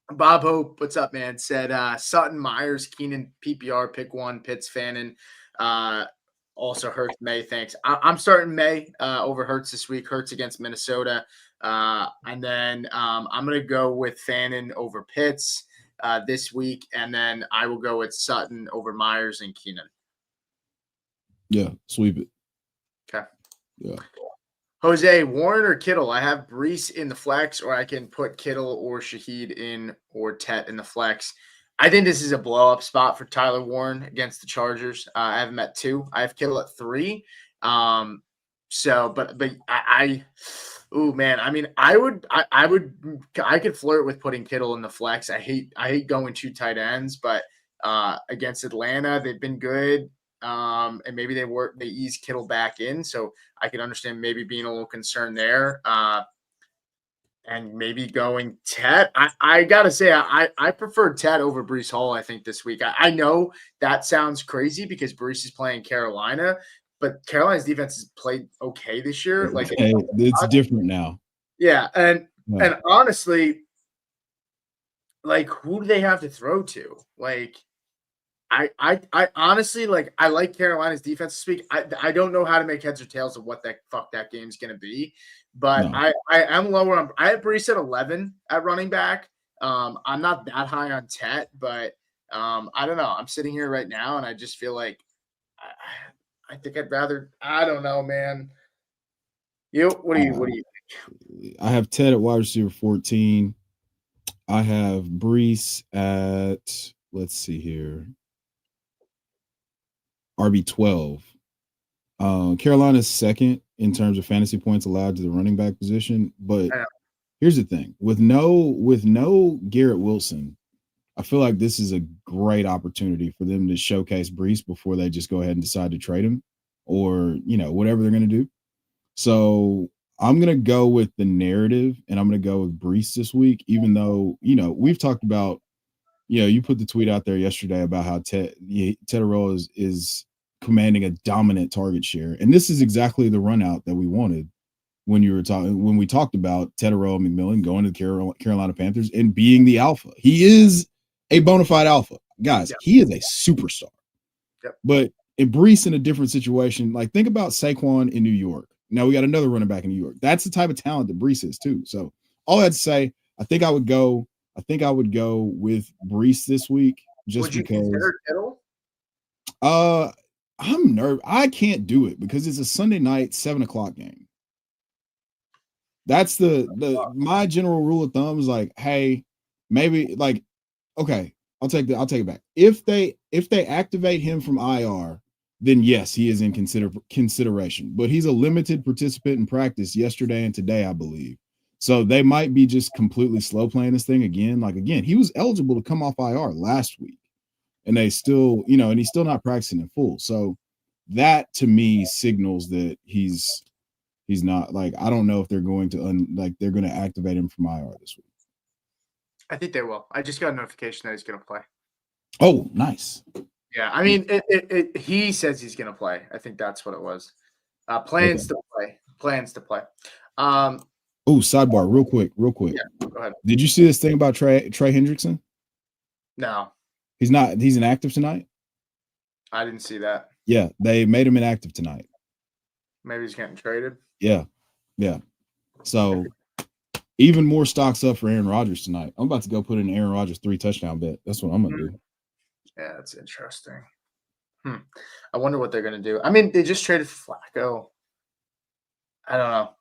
Bob Hope, what's up, man? Said Sutton, Myers, Keenan, PPR, pick 1, Pitts, Fannin. Also Hurts, May. Thanks. I'm starting May over Hurts this week. Hurts against Minnesota. And then I'm going to go with Fannin over Pitts this week. And then I will go with Sutton over Myers and Keenan. Yeah, sweep it. Okay. Yeah. Jose, Warren or Kittle? I have Brees in the flex, or I can put Kittle or Shaheed in or Tet in the flex. I think this is a blow-up spot for Tyler Warren against the Chargers. I have him at 2. I have Kittle at 3. Oh man, I mean, I could flirt with putting Kittle in the flex. I hate going 2 tight ends, but against Atlanta, they've been good. And maybe they ease Kittle back in, so I can understand maybe being a little concerned there. And maybe going Tet. I gotta say, I prefer Tet over Breece Hall, I think, this week. I know that sounds crazy because Breece is playing Carolina, but Carolina's defense has played okay this year. Like it's different now. Yeah, and honestly, like who do they have to throw to? Like I honestly I like Carolina's defense this week. I don't know how to make heads or tails of what that game's gonna be, but no. I am lower. I have Breece at 11 at running back. I'm not that high on Tet, but I don't know. I'm sitting here right now and I just feel like I think I'd rather. I don't know, man. What do you think? I have Tet at wide receiver 14. I have Breece at, let's see here, RB 12. Carolina's second in terms of fantasy points allowed to the running back position. But here's the thing: with no Garrett Wilson, I feel like this is a great opportunity for them to showcase Brees before they just go ahead and decide to trade him, or whatever they're going to do. So I'm going to go with the narrative, and I'm going to go with Brees this week, even though we've talked about. You put the tweet out there yesterday about how Tedero is commanding a dominant target share, and this is exactly the run out that we wanted when we talked about Tedero McMillan going to the Carolina Panthers and being the alpha. He is a bona fide alpha, guys. Yep. He is a superstar. Yep. But in Brees in a different situation, like think about Saquon in New York. Now we got another running back in New York. That's the type of talent that Brees is too. So all that to say, I think I would go with Brees this week just because. Would you consider Kittle? I'm nervous. I can't do it because it's a Sunday night 7:00 game. That's my general rule of thumb is like, hey, maybe like, okay, I'll take it back. If they activate him from IR, then yes, he is in consideration. But he's a limited participant in practice yesterday and today, I believe. So they might be just completely slow playing this thing again. Like again, he was eligible to come off IR last week, and they still, and he's still not practicing in full. So that to me signals that he's not, like, I don't know if they're going to they're going to activate him from IR this week. I think they will. I just got a notification that he's going to play. Oh, nice. Yeah, I mean, he says he's going to play. I think that's what it was. Plans to play. Oh, sidebar, real quick. Yeah, go ahead. Did you see this thing about Trey Hendrickson? No. He's inactive tonight? I didn't see that. Yeah, they made him inactive tonight. Maybe he's getting traded. Yeah. So even more stocks up for Aaron Rodgers tonight. I'm about to go put in Aaron Rodgers 3 touchdown bet. That's what I'm going to do. Yeah, that's interesting. I wonder what they're going to do. I mean, they just traded Flacco. I don't know.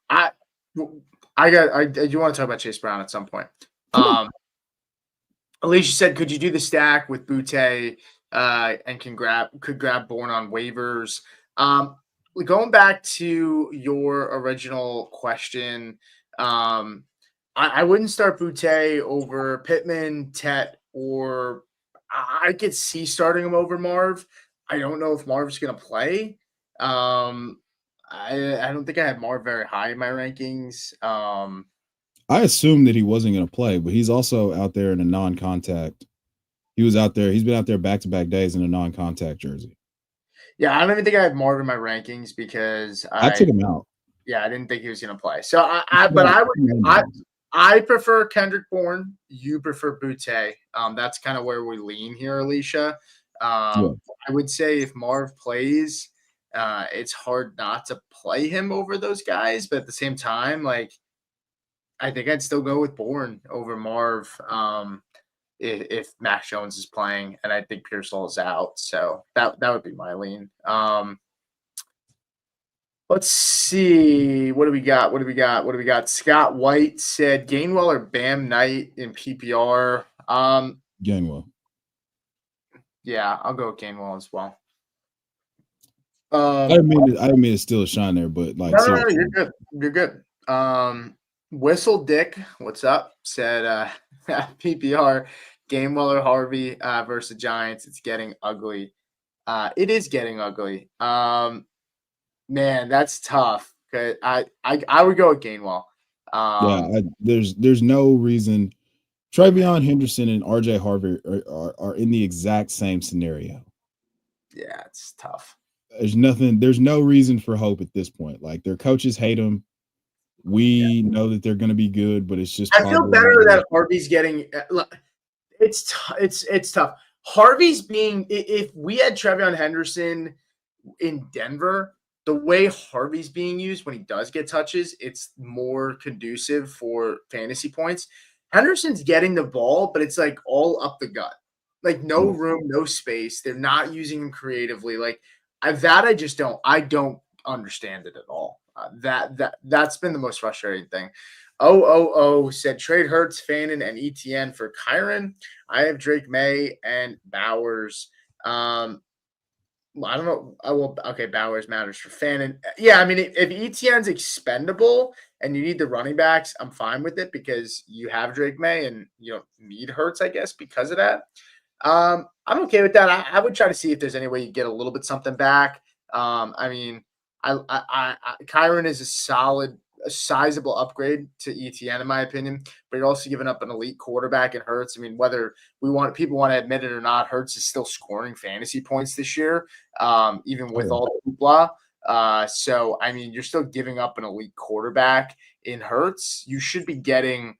I do want to talk about Chase Brown at some point. Alicia said, could you do the stack with Butte and could grab Bourne on waivers? Going back to your original question, I wouldn't start Butte over Pittman, Tet, or I could see starting him over Marv. I don't know if Marv's going to play. I don't think I had Marv very high in my rankings. I assumed that he wasn't going to play, but he's also out there in a non-contact. He's been out there back-to-back days in a non-contact jersey. Yeah, I don't even think I had Marv in my rankings because I took him out. Yeah, I didn't think he was going to play. So I prefer Kendrick Bourne. You prefer Butte. That's kind of where we lean here, Alicia. I would say if Marv plays, it's hard not to play him over those guys. But at the same time, like, I think I'd still go with Bourne over Marv if Mac Jones is playing, and I think Pearsall is out. So that would be my lean. Let's see. What do we got? Scott White said Gainwell or Bam Knight in PPR. Gainwell. Yeah, I'll go with Gainwell as well. I didn't mean to steal a shine there, but like, no, you're good. Whistle Dick, what's up? Said PPR Gainwell or Harvey versus the Giants. It's getting ugly. It is getting ugly. Man, that's tough. Okay, I would go with Gainwell. There's no reason. Travion Henderson and RJ Harvey are in the exact same scenario. Yeah, it's tough. There's no reason for hope at this point. Like, their coaches hate them. We know that they're going to be good, but it's just. I feel better that Harvey's getting. It's tough. Harvey's being. If we had Travion Henderson in Denver, the way Harvey's being used when he does get touches, it's more conducive for fantasy points. Henderson's getting the ball, but it's like all up the gut. Like, no room, no space. They're not using him creatively. Like, I don't understand it at all. That's been the most frustrating thing. Said trade Hurts, Fannin, and ETN for Kyron. I have Drake May and Bowers. I don't know. Okay, Bowers matters for Fannin. Yeah, I mean, if ETN's expendable and you need the running backs, I'm fine with it because you have Drake May and you don't need Hurts, I guess, because of that. I'm okay with that. I would try to see if there's any way you get a little bit something back. I mean, Kyron is a sizable upgrade to ETN in my opinion, but you're also giving up an elite quarterback in Hurts. I mean, whether people want to admit it or not, Hurts is still scoring fantasy points this year, even with all the hoopla. So I mean, you're still giving up an elite quarterback in Hurts. You should be getting.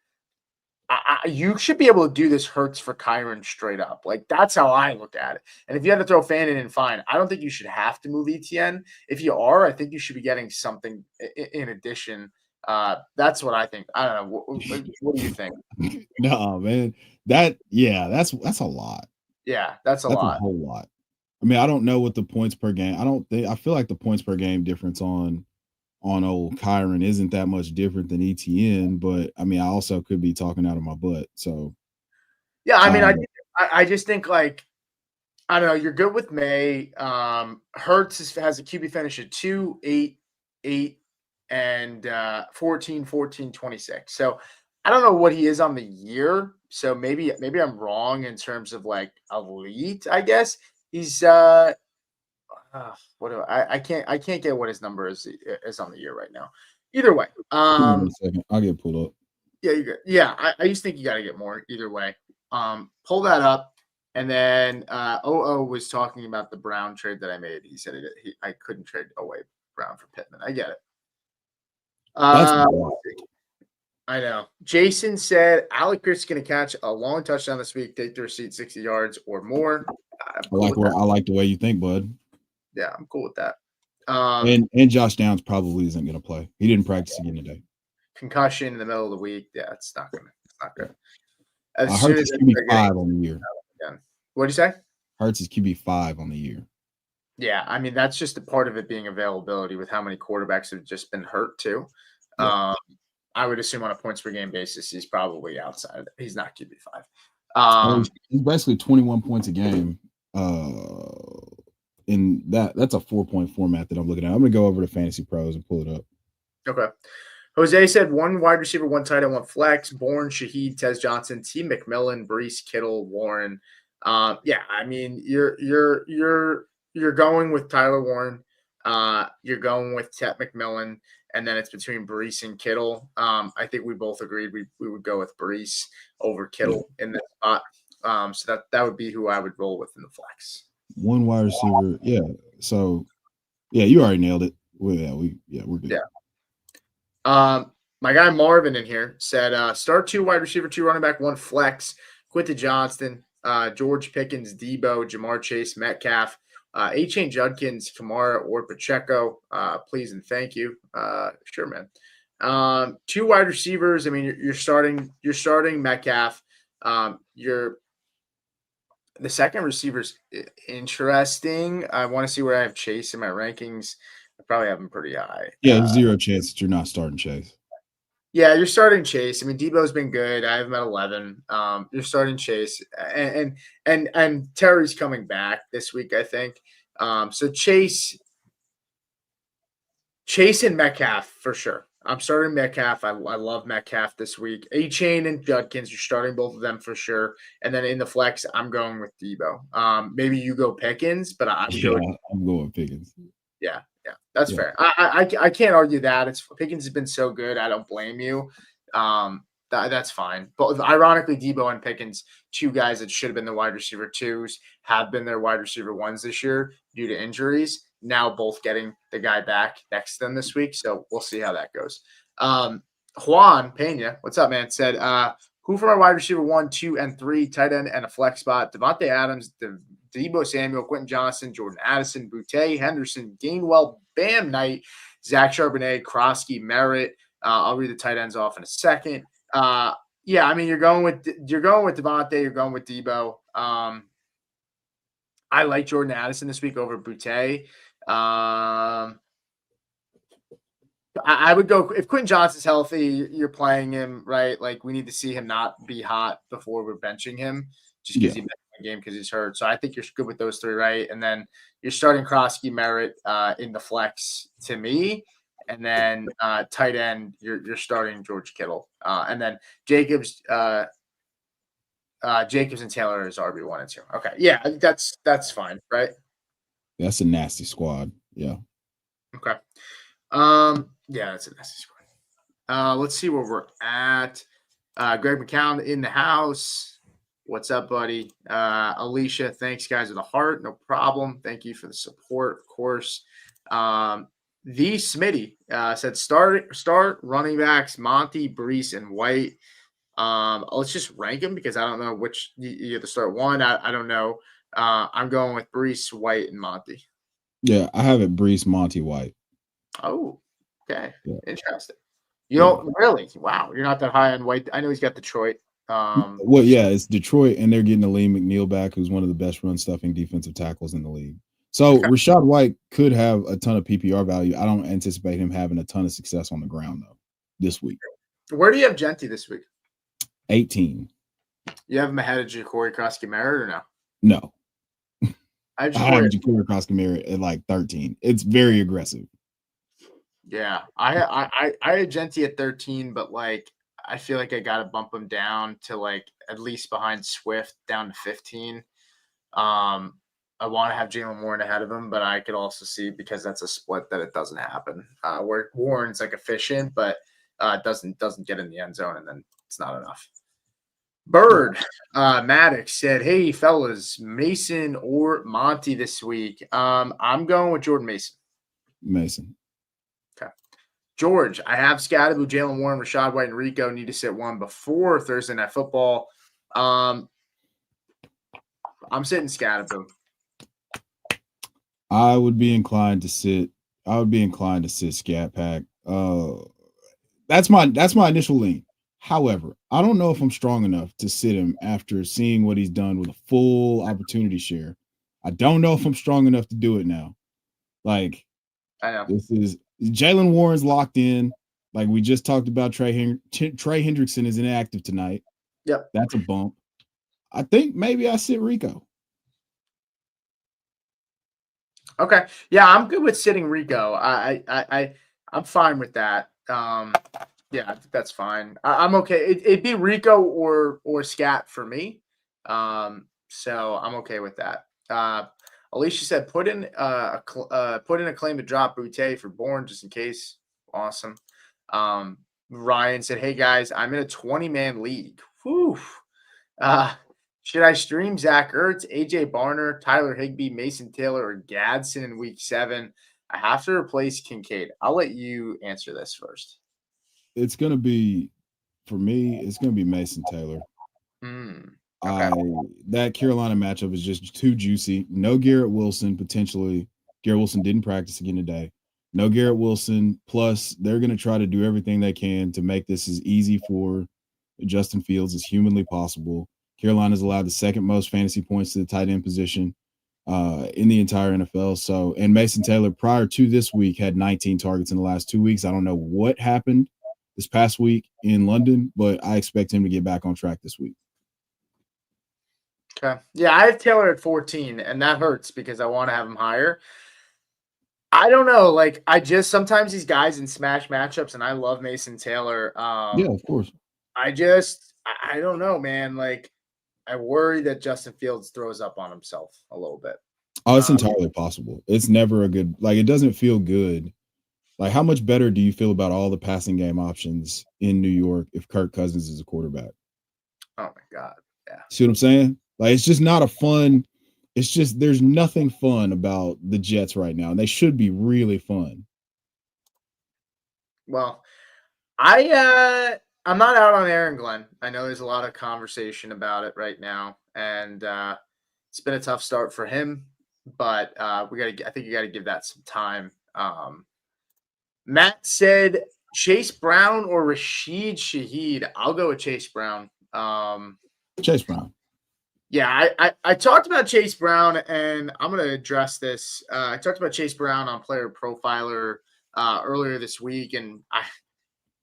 You should be able to do this Hurts for Kyron straight up. Like that's how I look at it. And if you had to throw Fannin in, fine. I don't think you should have to move ETN. If you are, I think you should be getting something in addition. That's what I think. I don't know. What do you think? No, man. That's a lot. Yeah, that's a That's lot. a whole lot. I mean, I don't know what the points per game. I feel like the points per game difference on old Kyron isn't that much different than ETN, but I mean, I also could be talking out of my butt. So yeah, I mean, I just think like I don't know. You're good with May. Hurts has a QB finish at 2, 8, 8, and 14, 14, 26. So I don't know what he is on the year. So maybe I'm wrong in terms of like elite. I guess he's what do I can't get what his number is on the year right now. Either way, give me 1 second. I'll get pulled up. yeah, you're good. Yeah, I just think you got to get more. Either way, pull that up. And then OO was talking about the Brown trade that I made. He said I couldn't trade away Brown for Pittman. I get it. I know. Jason said Alec Chris is going to catch a long touchdown this week, take the receipt 60 yards or more. I like the way you think, bud. Yeah, I'm cool with that. And Josh Downs probably isn't going to play. He didn't practice again today. Concussion in the middle of the week. Yeah, it's not good. Hurts is QB5 on the year. What did you say? Hurts is QB5 on the year. Yeah, I mean that's just a part of it being availability with how many quarterbacks have just been hurt too. Yeah. I would assume on a points per game basis, he's probably outside. He's not QB5. He's basically 21 points a game. In that's a 4-point format that I'm looking at. I'm gonna go over to Fantasy Pros and pull it up. Okay. Jose said 1 wide receiver, 1 tight end, 1 flex. Bourne, Shaheed, Tez Johnson, T. McMillan, Brees, Kittle, Warren. Yeah, I mean you're going with Tyler Warren. You're going with Tet McMillan, and then it's between Brees and Kittle. I think we both agreed we would go with Brees over Kittle in this spot. So that would be who I would roll with in the flex. 1 wide receiver, yeah. So yeah, you already nailed it. We're good. Yeah. My guy Marvin in here said start 2 wide receiver, 2 running back, 1 flex. Quinton Johnston, George Pickens, Debo, Jamar Chase, Metcalf, A-Chain Judkins, Kamara, or Pacheco. Please and thank you. Sure, man. 2 wide receivers. I mean, you're starting Metcalf. The second receiver's interesting. I want to see where I have Chase in my rankings. I probably have him pretty high. Yeah, there's 0 chance that you're not starting Chase. Yeah, you're starting Chase. I mean, Debo's been good. I have him at 11. You're starting Chase, and Terry's coming back this week, I think. So Chase and Metcalf for sure. I'm starting Metcalf. I love Metcalf this week. A-Chain and Judkins, you're starting both of them for sure. And then in the flex, I'm going with Debo. Maybe you go Pickens, but I'm going Pickens. Yeah, that's fair. I can't argue that. Pickens has been so good. I don't blame you. That's fine. But ironically, Debo and Pickens, 2 guys that should have been the wide receiver 2s, have been their wide receiver 1s this year due to injuries. Now both getting the guy back next to them this week. So we'll see how that goes. Juan Pena, what's up, man? Said, who for my wide receiver 1, 2, and 3, tight end, and a flex spot? Devontae Adams, Debo Samuel, Quentin Johnson, Jordan Addison, Boutte, Henderson, Gainwell, Bam Knight, Zach Charbonnet, Kroski, Merritt. I'll read the tight ends off in a second. Yeah, I mean you're going with Devontae, you're going with Debo. I like Jordan Addison this week over Boutte. I would go if Quentin Johnson's healthy, you're playing him, right? Like we need to see him not be hot before we're benching him, just because he the game because he's hurt. So I think you're good with those three, right? And then you're starting Krosky, Merritt in the flex to me. And then tight end, you're starting George Kittle. And then Jacobs and Taylor is RB1 and 2. Okay. Yeah, I think that's fine, right? That's a nasty squad. Yeah. Okay. Yeah, that's a nasty squad. Let's see where we're at. Greg McCown in the house. What's up, buddy? Alicia, thanks, guys, with a heart. No problem. Thank you for the support, of course. The Smitty said start running backs Monty, Brees, and White. Let's just rank them because I don't know which you have to start one. I don't know. I'm going with Brees, White, and Monty. Yeah, I have it Brees, Monty, White. Oh, okay. Yeah. Interesting. You don't really? Wow, you're not that high on White. I know he's got Detroit. Well, yeah, it's Detroit, and they're getting Aleem McNeil back, who's one of the best run-stuffing defensive tackles in the league. So Rachaad White could have a ton of PPR value. I don't anticipate him having a ton of success on the ground, though, this week. Where do you have Genty this week? 18. You have him ahead of Ja'Cory Krosky-Merritt or no? No. I have Ja'Cory Krosky-Merritt at like 13. It's very aggressive. Yeah, I had Genty at 13, but like I feel like I got to bump him down to like at least behind Swift down to 15. I want to have Jalen Warren ahead of him, but I could also see because that's a split that it doesn't happen. Where Warren's like efficient, but doesn't get in the end zone, and then it's not enough. Bird Maddox said, "Hey fellas, Mason or Monty this week?" I'm going with Jordan Mason. Mason. Okay. George, I have Scatterboo, Jalen Warren, Rachaad White, and Rico need to sit one before Thursday Night Football. I'm sitting Scatterboo. I would be inclined to sit Scat Pack. That's my initial lean. However, I don't know if I'm strong enough to sit him after seeing what he's done with a full opportunity share. I don't know if I'm strong enough to do it now. Like, I know this is Jalen Warren's locked in. Like we just talked about, Trey Hendrickson is inactive tonight. Yep, that's a bump. I think maybe I sit Rico. Okay, yeah, I'm good with sitting Rico. I'm fine with that. Yeah, I think that's fine. I'm okay. It'd be Rico or Scat for me. So I'm okay with that. Alicia said put in a claim to drop Boutte for Bourne just in case. Awesome. Ryan said, "Hey guys, I'm in a 20-man league. Whew. Should I stream Zach Ertz, AJ Barner, Tyler Higbee, Mason Taylor, or Gadsden in week 7? I have to replace Kincaid." I'll let you answer this first. It's gonna be, for me, it's gonna be Mason Taylor. Okay. That Carolina matchup is just too juicy. No Garrett Wilson, potentially. Garrett Wilson didn't practice again today. No Garrett Wilson. Plus, they're going to try to do everything they can to make this as easy for Justin Fields as humanly possible. Carolina's allowed the second most fantasy points to the tight end position in the entire NFL. So, and Mason Taylor, prior to this week, had 19 targets in the last 2 weeks. I don't know what happened this past week in London, but I expect him to get back on track this week. Okay. Yeah, I have Taylor at 14, and that hurts because I want to have him higher. I don't know. Like, sometimes these guys in smash matchups, and I love Mason Taylor. Yeah, of course. I don't know, man. Like, I worry that Justin Fields throws up on himself a little bit. Oh, it's entirely possible. It's never a good, like, it doesn't feel good. Like, how much better do you feel about all the passing game options in New York if Kirk Cousins is a quarterback? Oh, my God. Yeah. See what I'm saying? Like, it's just not a fun – it's just there's nothing fun about the Jets right now, and they should be really fun. Well, I'm not out on Aaron Glenn. I know there's a lot of conversation about it right now, and it's been a tough start for him, but I think you got to give that some time. Matt said Chase Brown or Rashid Shaheed. I'll go with Chase Brown. Chase Brown. Yeah, I talked about Chase Brown, and I'm going to address this. I talked about Chase Brown on Player Profiler earlier this week, and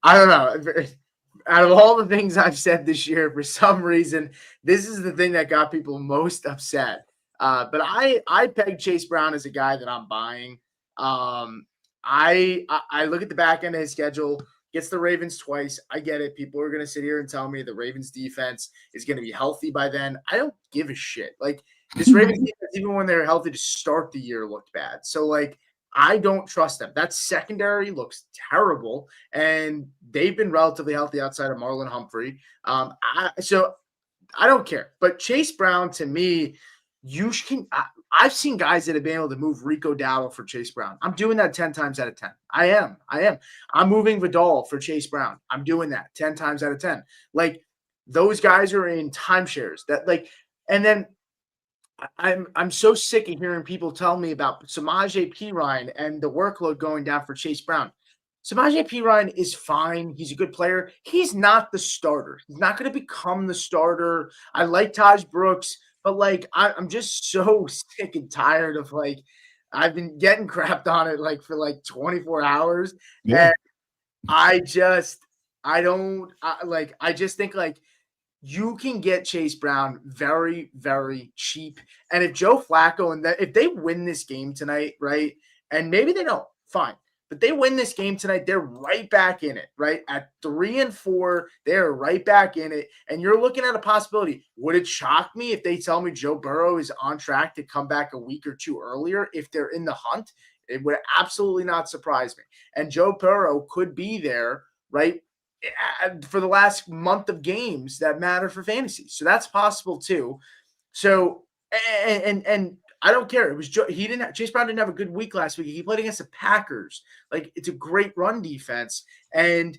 I don't know. out of all the things I've said this year, for some reason, this is the thing that got people most upset. But I peg Chase Brown as a guy that I'm buying. I look at the back end of his schedule, gets the Ravens twice. I get it. People are going to sit here and tell me the Ravens defense is going to be healthy by then. I don't give a shit. Like, this Ravens defense, even when they're healthy to start the year, looked bad. So, like, I don't trust them. That secondary looks terrible, and they've been relatively healthy outside of Marlon Humphrey. So I don't care. But Chase Brown, to me, I've seen guys that have been able to move Rico Dowdle for Chase Brown. I'm doing that 10 times out of 10. I am. I'm moving Vidal for Chase Brown. I'm doing that 10 times out of 10. Like, those guys are in timeshares. And then I'm so sick of hearing people tell me about Samaje Perine and the workload going down for Chase Brown. Samaje Perine is fine. He's a good player. He's not the starter. He's not going to become the starter. I like Taj Brooks, but like I'm just so sick and tired of I've been getting crapped on it for 24 hours. Yeah. And I just think you can get Chase Brown very, very cheap. And if Joe Flacco if they win this game tonight, right? And maybe they don't, fine. But they win this game tonight, they're right back in it, right? At 3-4, they're right back in it. And you're looking at a possibility. Would it shock me if they tell me Joe Burrow is on track to come back a week or two earlier if they're in the hunt? It would absolutely not surprise me. And Joe Burrow could be there, right, for the last month of games that matter for fantasy. So that's possible too. So, and I don't care. It was Chase Brown didn't have a good week last week. He played against the Packers. Like, it's a great run defense. And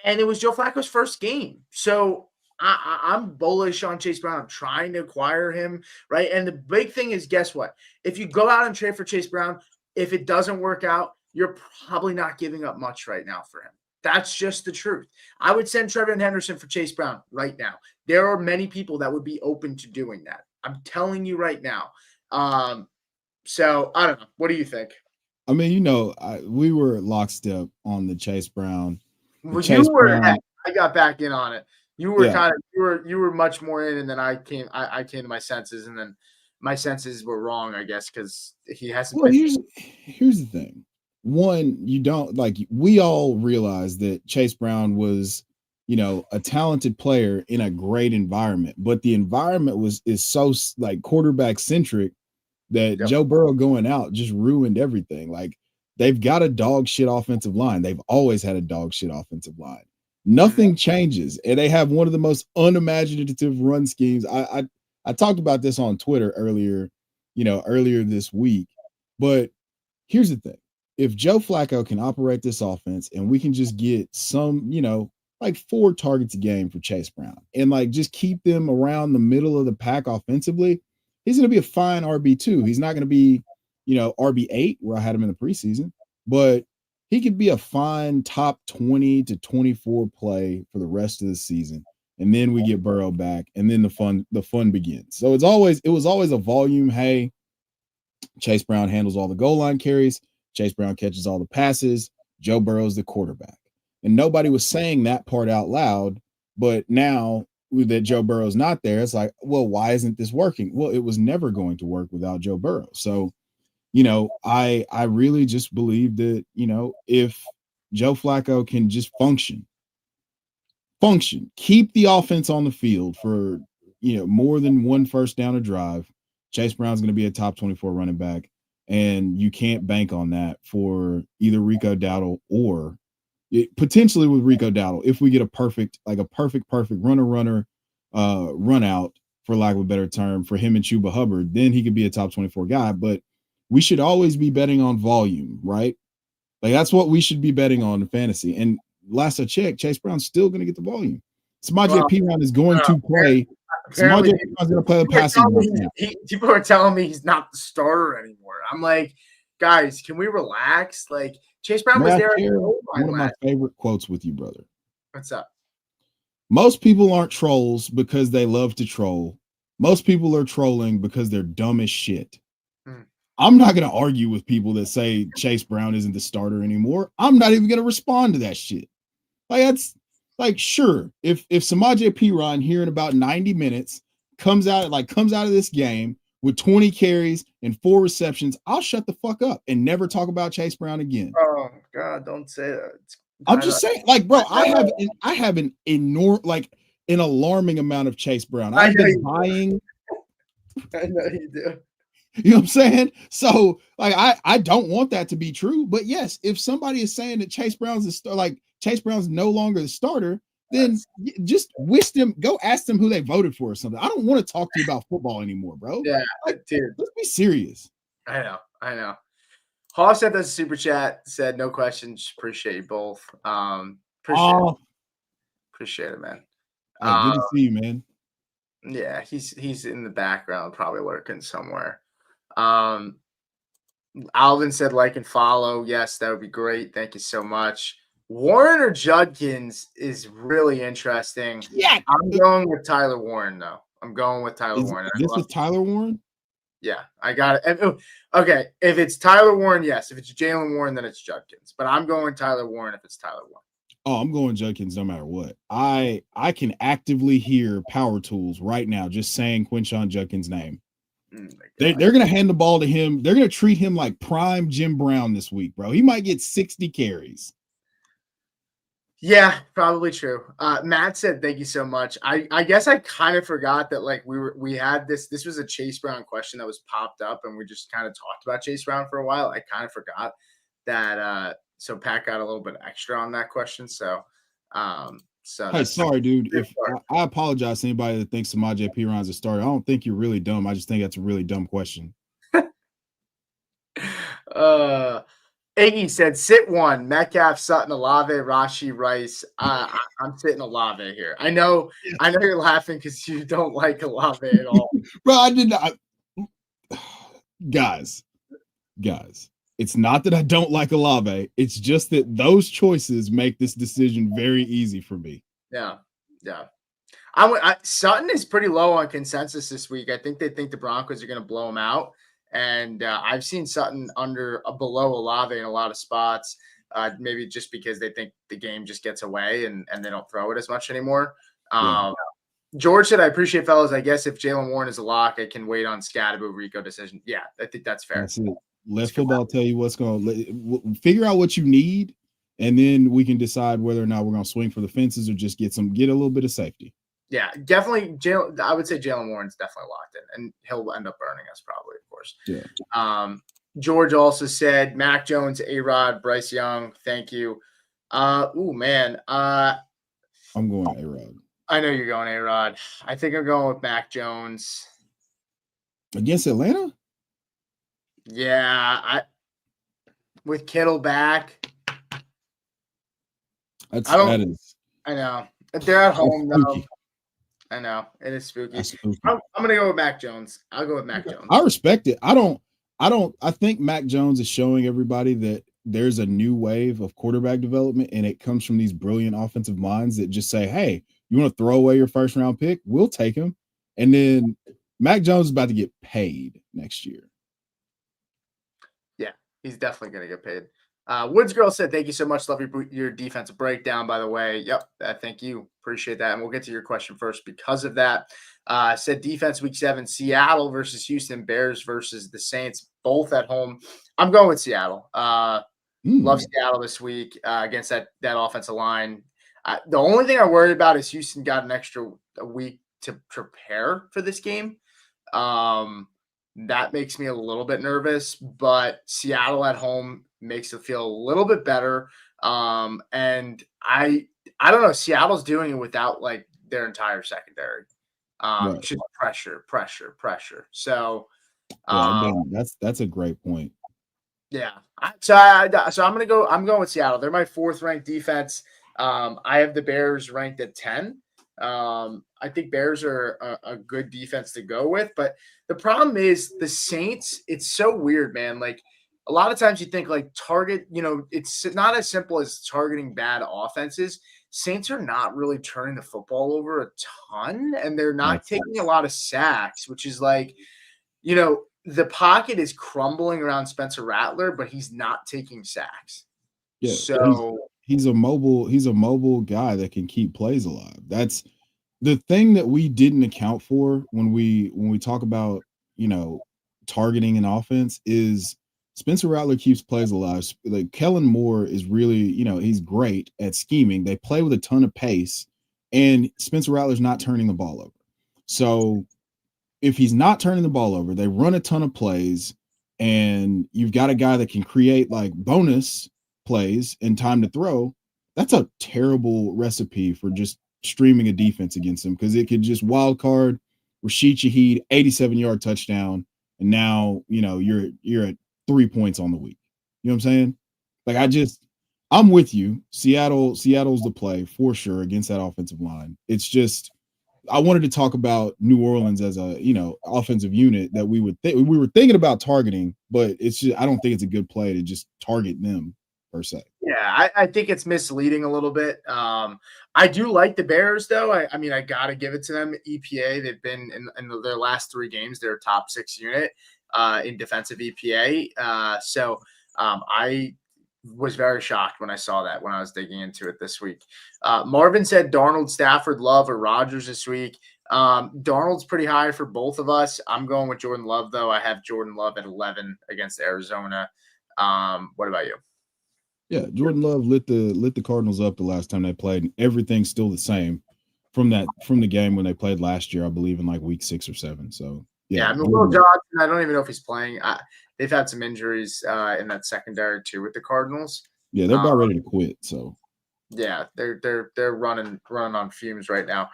it was Joe Flacco's first game. So I'm bullish on Chase Brown. I'm trying to acquire him, right? And the big thing is, guess what? If you go out and trade for Chase Brown, if it doesn't work out, you're probably not giving up much right now for him. That's just the truth. I would send Trevor Henderson for Chase Brown right now. There are many people that would be open to doing that. I'm telling you right now. So I don't know. What do you think? I mean, we were lockstep on the Chase Brown. I got back in on it. You were you were much more in, and then I came to my senses, and then my senses were wrong, I guess, because he hasn't. Well, here's the thing. One, we all realize that Chase Brown was, a talented player in a great environment, but the environment is so quarterback centric that Joe Burrow going out just ruined everything. Like, they've got a dog shit offensive line. They've always had a dog shit offensive line. Nothing changes, and they have one of the most unimaginative run schemes. I talked about this on Twitter earlier this week, but here's the thing. If Joe Flacco can operate this offense and we can just get some, 4 targets a game for Chase Brown and just keep them around the middle of the pack offensively, he's going to be a fine RB2. He's not going to be, RB8 where I had him in the preseason, but he could be a fine top 20 to 24 play for the rest of the season. And then we get Burrow back and then the fun begins. So it was always a volume. Hey, Chase Brown handles all the goal line carries. Chase Brown catches all the passes. Joe Burrow's the quarterback. And nobody was saying that part out loud. But now that Joe Burrow's not there, it's like, well, why isn't this working? Well, it was never going to work without Joe Burrow. So, I really just believe that, if Joe Flacco can just function, keep the offense on the field for, more than one first down a drive, Chase Brown's going to be a top 24 running back. And you can't bank on that for either Rico Dowdle or potentially with Rico Dowdle. If we get a perfect runner, run out, for lack of a better term, for him and Chuba Hubbard, then he could be a top 24 guy. But we should always be betting on volume, right? That's what we should be betting on in fantasy. And last I checked, Chase Brown's still going to get the volume. Samaje Perine is going to play. Samaje Perine's going to play the passing line. People are telling me he's not the starter anymore. I'm like, guys, can we relax? Like, Chase Brown was there. One of my favorite quotes with you, brother. What's up? Most people aren't trolls because they love to troll. Most people are trolling because they're dumb as shit. I'm not going to argue with people that say Chase Brown isn't the starter anymore. I'm not even going to respond to that shit. like, sure, if Samaje Perine here in about 90 minutes comes out of this game with 20 carries and 4 receptions, I'll shut the fuck up and never talk about Chase Brown again. Oh God, don't say that. I'm just saying, like, bro, I have an enormous, like, an alarming amount of Chase Brown. I've been buying. I know you do. You know what I'm saying? So, like, I don't want that to be true. But yes, if somebody is saying that Chase Brown's no longer the starter, then just wish them, go ask them who they voted for or something. I don't want to talk to you about football anymore, bro. Yeah, like, dude. Let's be serious. I know. Hoff said that's a super chat. Said no questions. Appreciate you both. Appreciate it, man. Hey, good to see you, man. Yeah, he's in the background, probably lurking somewhere. Alvin said like and follow. Yes, that would be great. Thank you so much. Warren or Judkins is really interesting. Yeah, I'm going with Tyler Warren though. I'm going with Tyler Warren. This is Tyler Warren? Yeah, I got it. Okay, if it's Tyler Warren, yes. If it's Jalen Warren, then it's Judkins. But I'm going Tyler Warren if it's Tyler Warren. Oh, I'm going Judkins no matter what. I can actively hear Power Tools right now just saying Quinshon Judkins' name. They're going to hand the ball to him. They're going to treat him like prime Jim Brown this week, bro. He might get 60 carries. Yeah, probably true. Matt said, thank you so much. I guess I kind of forgot that like we had this was a Chase Brown question that was popped up and we just kind of talked about Chase Brown for a while. I kind of forgot that so Pat got a little bit extra on that question. So hey, sorry, dude. If I apologize to anybody that thinks Samaje Perine's a starter. I don't think you're really dumb. I just think that's a really dumb question. Iggy said, sit one, Metcalf, Sutton, Olave, Rashi, Rice. I'm sitting Olave here. I know you're laughing because you don't like Olave at all. Bro, I did not. Guys, it's not that I don't like Olave. It's just that those choices make this decision very easy for me. Yeah. Sutton is pretty low on consensus this week. I think they think the Broncos are going to blow him out. And I've seen Sutton below Olave in a lot of spots, maybe just because they think the game just gets away and they don't throw it as much anymore. George said, I appreciate fellas. I guess if Jalen Warren is a lock, I can wait on Scadaboo Rico decision. Yeah, I think that's fair. That's it. Let football tell you what's going to figure out what you need, and then we can decide whether or not we're going to swing for the fences or just get a little bit of safety. Yeah, definitely. I would say Jalen Warren's definitely locked in, and he'll end up burning us probably, of course. Yeah. George also said Mac Jones, A-Rod, Bryce Young. Thank you. I'm going A-Rod. I know you're going A-Rod. I think I'm going with Mac Jones against Atlanta. Yeah, with Kittle back. I know they're at home though. I know it is spooky. I'm gonna go with Mac Jones. I'll go with Mac Jones. I respect it. I think Mac Jones is showing everybody that there's a new wave of quarterback development, and it comes from these brilliant offensive minds that just say, hey, you want to throw away your first round pick? We'll take him. And then Mac Jones is about to get paid next year. Yeah, he's definitely going to get paid. Woods Girl said, thank you so much. Love your defensive breakdown, by the way. Yep, thank you. Appreciate that. And we'll get to your question first because of that. Said defense week 7, Seattle versus Houston, Bears versus the Saints, both at home. I'm going with Seattle. Love Seattle this week against that offensive line. The only thing I worry about is Houston got an extra week to prepare for this game. That makes me a little bit nervous, but Seattle at home makes it feel a little bit better. And I don't know. Seattle's doing it without like their entire secondary. Just pressure. So that's a great point. Yeah. So I'm going with Seattle. They're my 4th ranked defense. I have the Bears ranked at 10. I think Bears are a good defense to go with, but the problem is the Saints. It's so weird, man. Like a lot of times you think like target, it's not as simple as targeting bad offenses. Saints are not really turning the football over a ton, and they're not taking a lot of sacks, which is like, the pocket is crumbling around Spencer Rattler, but he's not taking sacks. Yeah, so he's a mobile guy that can keep plays alive. That's the thing that we didn't account for when we talk about, targeting an offense is Spencer Rattler keeps plays alive. Like Kellen Moore is really, he's great at scheming. They play with a ton of pace, and Spencer Rattler's not turning the ball over. So if he's not turning the ball over, they run a ton of plays, and you've got a guy that can create like bonus plays and time to throw. That's a terrible recipe for just streaming a defense against him, because it could just wild card Rashid Shaheed 87-yard touchdown, and now you're at 3 points on the week. You know what I'm saying? Like I'm with you. Seattle's the play for sure against that offensive line. It's just I wanted to talk about New Orleans as a offensive unit that we were thinking about targeting, but it's just I don't think it's a good play to just target them per se. Yeah, I think it's misleading a little bit. I do like the Bears, though. I mean, I got to give it to them. EPA, they've been in their last 3 games, they're top 6 unit in defensive EPA. So I was very shocked when I saw that when I was digging into it this week. Marvin said Darnold, Stafford, Love, or Rodgers this week. Darnold's pretty high for both of us. I'm going with Jordan Love, though. I have Jordan Love at 11 against Arizona. What about you? Yeah, Jordan Love lit the Cardinals up the last time they played, and everything's still the same from the game when they played last year, I believe in like week 6 or 7. So yeah, I mean, Will Johnson, I don't even know if he's playing. They've had some injuries in that secondary too with the Cardinals. Yeah, they're about ready to quit. So yeah, they're running on fumes right now.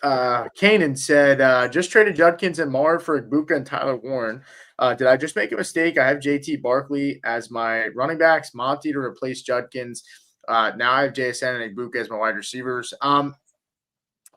Kanan said, just traded Judkins and Marv for Ibuka and Tyler Warren. Did I just make a mistake? I have JT Barkley as my running backs, Monty to replace Judkins. Now I have JSN and Ibuka as my wide receivers. I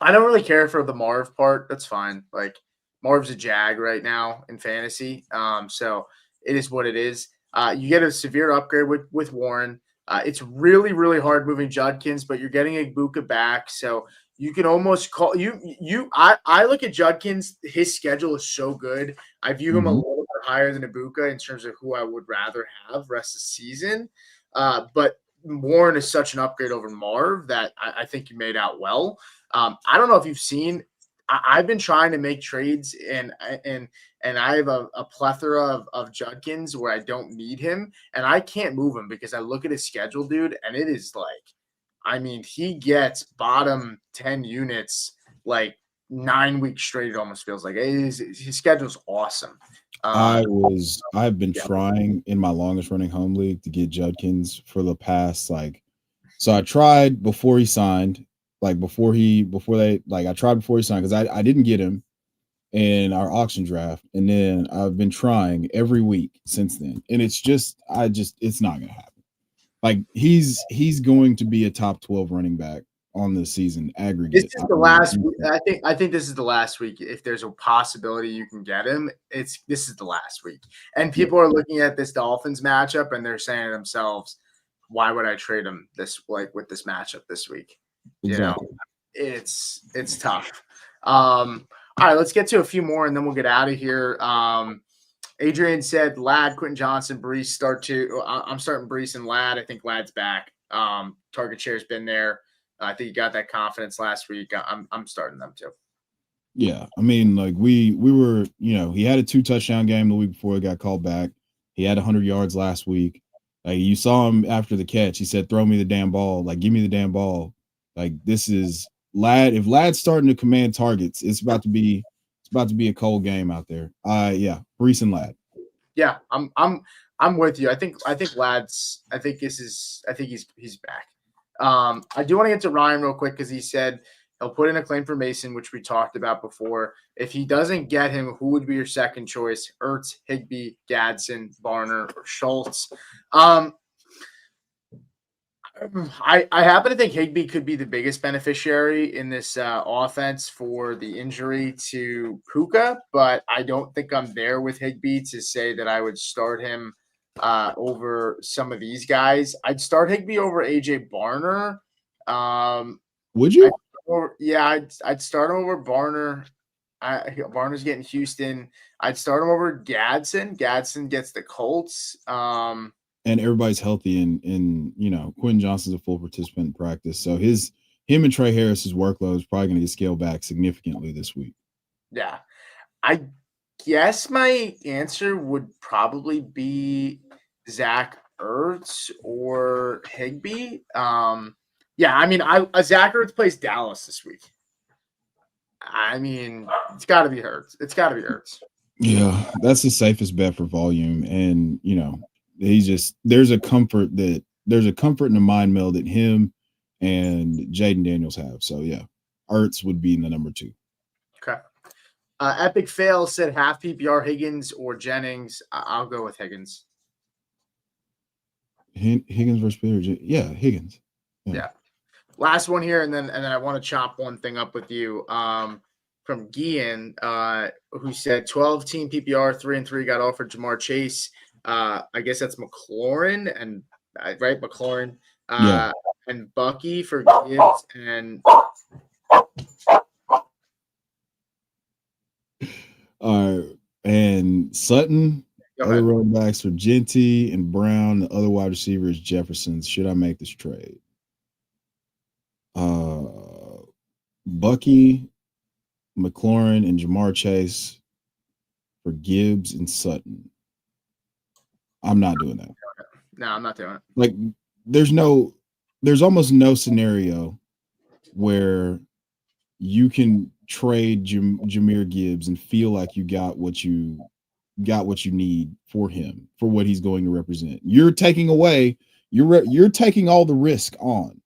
don't really care for the Marv part. That's fine. Like Marv's a jag right now in fantasy. So it is what it is. You get a severe upgrade with Warren. It's really, really hard moving Judkins, but you're getting Ibuka back. So you can almost call I look at Judkins. His schedule is so good. I view him a little bit higher than Ibuka in terms of who I would rather have rest of the season. But Warren is such an upgrade over Marv that I think you made out well. I don't know if you've seen. I've been trying to make trades, and I have a plethora of Judkins where I don't need him, and I can't move him because I look at his schedule, dude, and it is like, I mean, he gets bottom 10 units like 9 weeks straight. It almost feels like his schedule's awesome. I've been trying in my longest running home league to get Judkins for the past so I tried before he signed. I tried before he signed because I didn't get him in our auction draft, and then I've been trying every week since then, and it's not gonna happen. Like he's going to be a top 12 running back on the season aggregate. This is the last week. I think this is the last week. If there's a possibility you can get him, this is the last week. And people are looking at this Dolphins matchup and they're saying to themselves, why would I trade him with this matchup this week? Exactly. It's tough. All right, let's get to a few more and then we'll get out of here. Adrian said, Ladd, Quentin Johnson, Brees start to. I'm starting Brees and Ladd. I think Ladd's back. Target share's been there. I think you got that confidence last week. I'm starting them too. Yeah, I mean, like we were, he had a 2 touchdown game the week before he got called back. He had 100 yards last week. Like you saw him after the catch. He said, "Throw me the damn ball. Like give me the damn ball." Like this is Ladd. If Ladd's starting to command targets, it's about to be a cold game out there. Yeah, Brees and Ladd. Yeah, I'm with you. I think Ladd's. I think he's back. I do want to get to Ryan real quick because he said he'll put in a claim for Mason, which we talked about before. If he doesn't get him, who would be your second choice? Ertz, Higbee, Gadsden, Barner, or Schultz? I happen to think Higbee could be the biggest beneficiary in this offense for the injury to Puka, but I don't think I'm there with Higbee to say that I would start him over some of these guys. I'd start Higbee over AJ Barner. Would you? I'd start him over Barner. Barner's getting Houston. I'd start him over Gadsden. Gadsden gets the Colts. and everybody's healthy, and Quentin Johnston's a full participant in practice, so him and Trey Harris's workload is probably going to get scaled back significantly this week. Yeah, I guess my answer would probably be Zach Ertz or Higbee. Yeah, I mean, Zach Ertz plays Dallas this week. I mean, it's got to be Ertz. It's got to be Ertz. Yeah, that's the safest bet for volume, and there's a comfort and a mind meld that him and Jaden Daniels have. So yeah, Ertz would be in the number 2. Okay. Epic Fail said half PPR Higgins or Jennings. I'll go with Higgins. Higgins versus Peter. Yeah, Higgins. Yeah. Last one here, and then I want to chop one thing up with you. From Gian, who said 12-team PPR 3-3 got offered Jamar Chase. I guess that's McLaurin and right McLaurin. And Bucky for Gibbs and. And Sutton, other running backs for Genty and Brown. The other wide receiver is Jefferson. Should I make this trade? Bucky, McLaurin, and Jamar Chase for Gibbs and Sutton. I'm not doing that. No, I'm not doing it. Like, there's almost no scenario where you can trade Jahmyr Gibbs and feel like you got what you need for him, for what he's going to represent. You're taking away, you're taking all the risk on.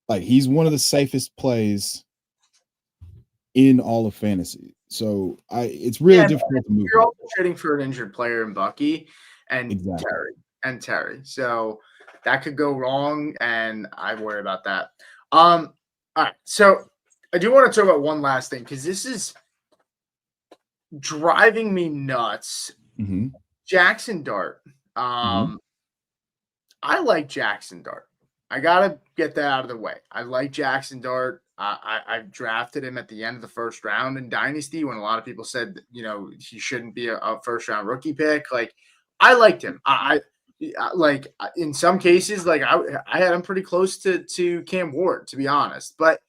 Like, he's one of the safest plays in all of fantasy. So it's really difficult to move. You're also trading for an injured player in Bucky and Terry. So that could go wrong, and I worry about that. All right. So I do want to talk about one last thing, because this is driving me nuts. Mm-hmm. Jackson Dart. I like Jackson Dart. I got to get that out of the way. I like Jackson Dart. I drafted him at the end of the first round in Dynasty when a lot of people said, he shouldn't be a first-round rookie pick. Like, I liked him. I like, in some cases, like I had him pretty close to Cam Ward, to be honest. But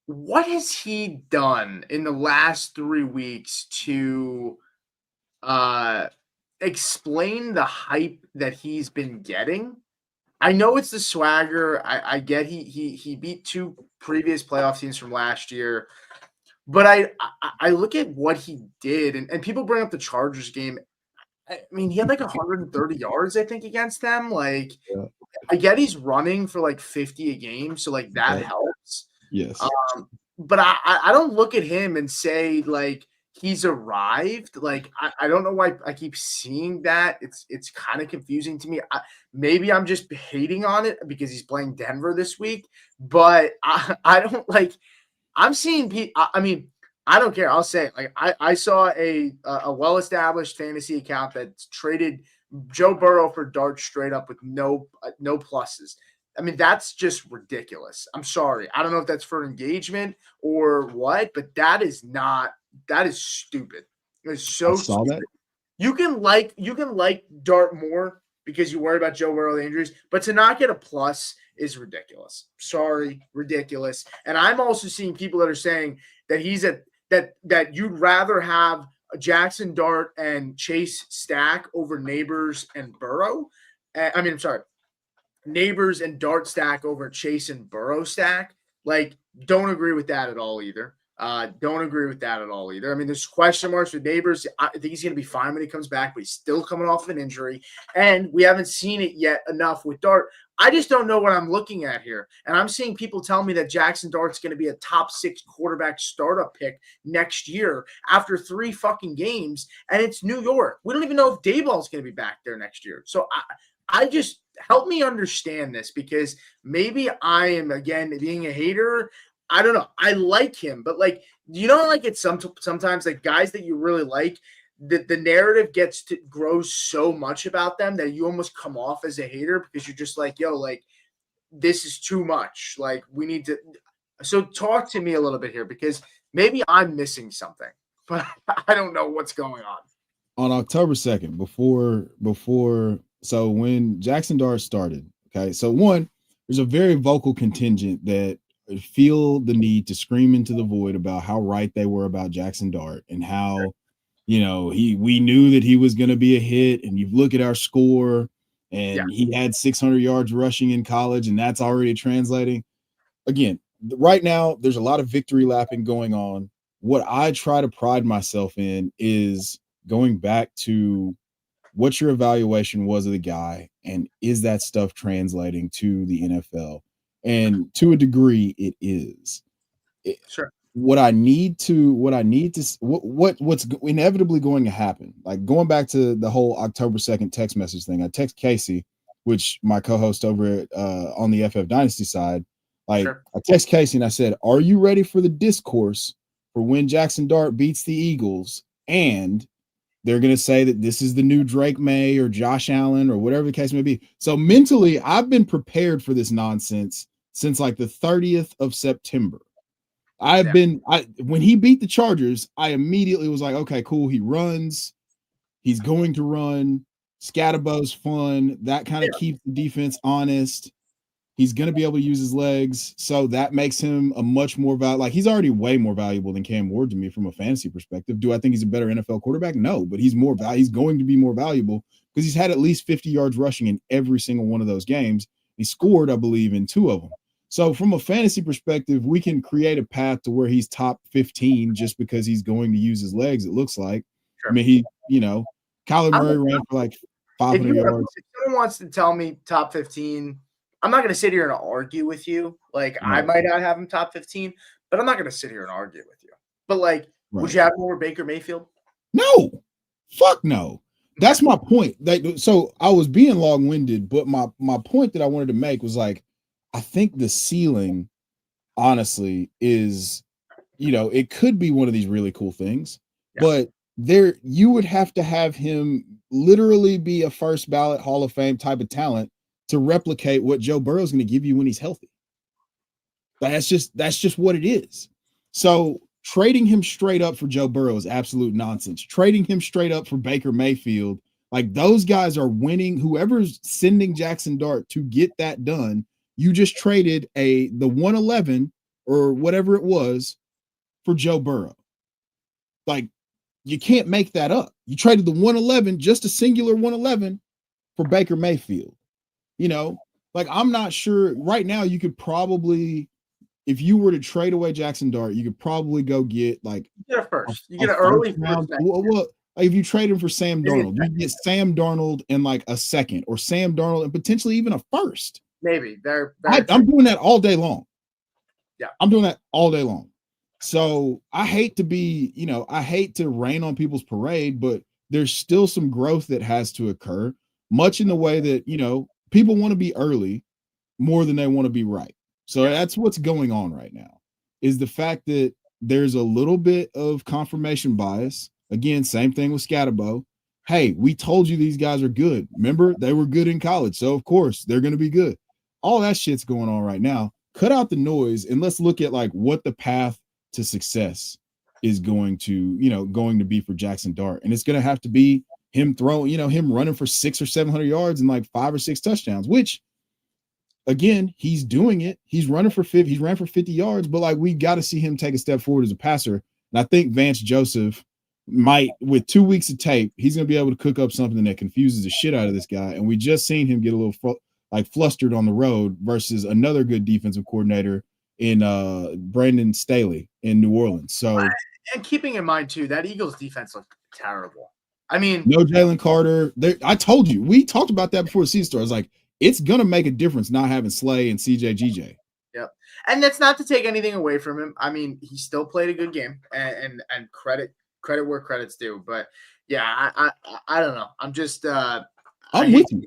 what has he done in the last 3 weeks to explain the hype that he's been getting? I know it's the swagger. I get he beat 2 previous playoff teams from last year. But I look at what he did, and people bring up the Chargers game. I mean, he had like 130 yards, I think, against them. Like, I get he's running for like 50 a game, so like that helps. Yes. But I don't look at him and say like he's arrived. Like, I don't know why I keep seeing that. It's kind of confusing to me. Maybe I'm just hating on it because he's playing Denver this week. But I don't like. I'm seeing people. I mean, I don't care. I'll say it. Like, I saw a well-established fantasy account that traded Joe Burrow for Dart straight up with no pluses. I mean, that's just ridiculous. I'm sorry. I don't know if that's for engagement or what, but that is stupid. It's so stupid. That. You can like Dart more because you worry about Joe Burrow injuries, but to not get a plus is ridiculous. Sorry, ridiculous. And I'm also seeing people that are saying that he's that you'd rather have Jackson Dart and Chase stack over Neighbors and Burrow. Neighbors and Dart stack over Chase and Burrow stack. Like, don't agree with that at all either. I mean, there's question marks with Neighbors. I think he's going to be fine when he comes back, but he's still coming off of an injury. And we haven't seen it yet enough with Dart. I just don't know what I'm looking at here. And I'm seeing people tell me that Jackson Dart's going to be a top 6 quarterback startup pick next year after 3 fucking games. And it's New York. We don't even know if Dayball's going to be back there next year. So I just help me understand this, because maybe I am, again, being a hater. I don't know. I like him, but like, like it's sometimes like guys that you really like, the narrative grows so much about them that you almost come off as a hater because you're just like, yo, like, this is too much. Like, we need to. So talk to me a little bit here, because maybe I'm missing something, but I don't know what's going on. on October 2nd, so when Jackson Dart started, okay, so one, there's a very vocal contingent that feel the need to scream into the void about how right they were about Jackson Dart and how, we knew that he was going to be a hit. And you look at our score and he had 600 yards rushing in college, and that's already translating. Again, right now, there's a lot of victory lapping going on. What I try to pride myself in is going back to what your evaluation was of the guy, and is that stuff translating to the NFL? And to a degree, it is. Sure. What's inevitably going to happen, like going back to the whole October 2nd text message thing. I text Casey, which my co-host over at on the FF Dynasty side, I text Casey and I said, "Are you ready for the discourse for when Jackson Dart beats the Eagles and they're going to say that this is the new Drake May or Josh Allen or whatever the case may be?" So mentally, I've been prepared for this nonsense since like the 30th of September. When he beat the Chargers, I immediately was like, okay, cool. He runs. He's going to run. Scatterbo's fun. That kind of keeps the defense honest. He's going to be able to use his legs. So that makes him a much more valuable. Like, he's already way more valuable than Cam Ward to me from a fantasy perspective. Do I think he's a better NFL quarterback? No, but he's he's going to be more valuable because he's had at least 50 yards rushing in every single one of those games. He scored, I believe, in 2 of them. So from a fantasy perspective, we can create a path to where he's top 15 just because he's going to use his legs, it looks like. Sure. I mean, Kyler Murray ran for like 500 yards. If someone wants to tell me top 15, I'm not going to sit here and argue with you. Like, I might not have him top 15, but I'm not going to sit here and argue with you. But, like, would you have him over Baker Mayfield? No. Fuck no. That's my point. So I was being long-winded, but my point that I wanted to make was, like, I think the ceiling, honestly, is, it could be one of these really cool things, but you would have to have him literally be a first ballot Hall of Fame type of talent to replicate what Joe Burrow is going to give you when he's healthy. That's just what it is. So trading him straight up for Joe Burrow is absolute nonsense. Trading him straight up for Baker Mayfield, like, those guys are winning. Whoever's sending Jackson Dart to get that done, you just traded the 111 or whatever it was for Joe Burrow. Like, you can't make that up. You traded the 111, just a singular 111, for Baker Mayfield. Like, I'm not sure right now. You could probably, if you were to trade away Jackson Dart, you could probably go get like you get a first. You get an early first. Well, like, if you trade him for Sam Darnold, you get Sam Darnold in like a second, or Sam Darnold and potentially even a first. Maybe I'm doing that all day long. Yeah, I'm doing that all day long. So I hate to rain on people's parade, but there's still some growth that has to occur, much in the way that, people want to be early more than they want to be right. So that's what's going on right now, is the fact that there's a little bit of confirmation bias. Again, same thing with Scatterbo. Hey, we told you these guys are good. Remember, they were good in college, so of course they're going to be good. All that shit's going on right now. Cut out the noise and let's look at like what the path to success is going to be for Jackson Dart. And it's going to have to be him throwing, him running for 600 or 700 yards and like 5 or 6 touchdowns, which, again, he's doing it. He's running for 50. He's ran for 50 yards, but like, we got to see him take a step forward as a passer. And I think Vance Joseph might, with 2 weeks of tape, he's going to be able to cook up something that confuses the shit out of this guy. And we just seen him get a little flustered on the road versus another good defensive coordinator in Brandon Staley in New Orleans. So, and keeping in mind too, that Eagles defense looked terrible. I mean, no Jalen Carter. I told you, we talked about that before the season started. I was like, it's gonna make a difference not having Slay and CJ GJ. Yep, and that's not to take anything away from him. I mean, he still played a good game, and credit where credit's due. But yeah, I don't know. I'm just I'm with you.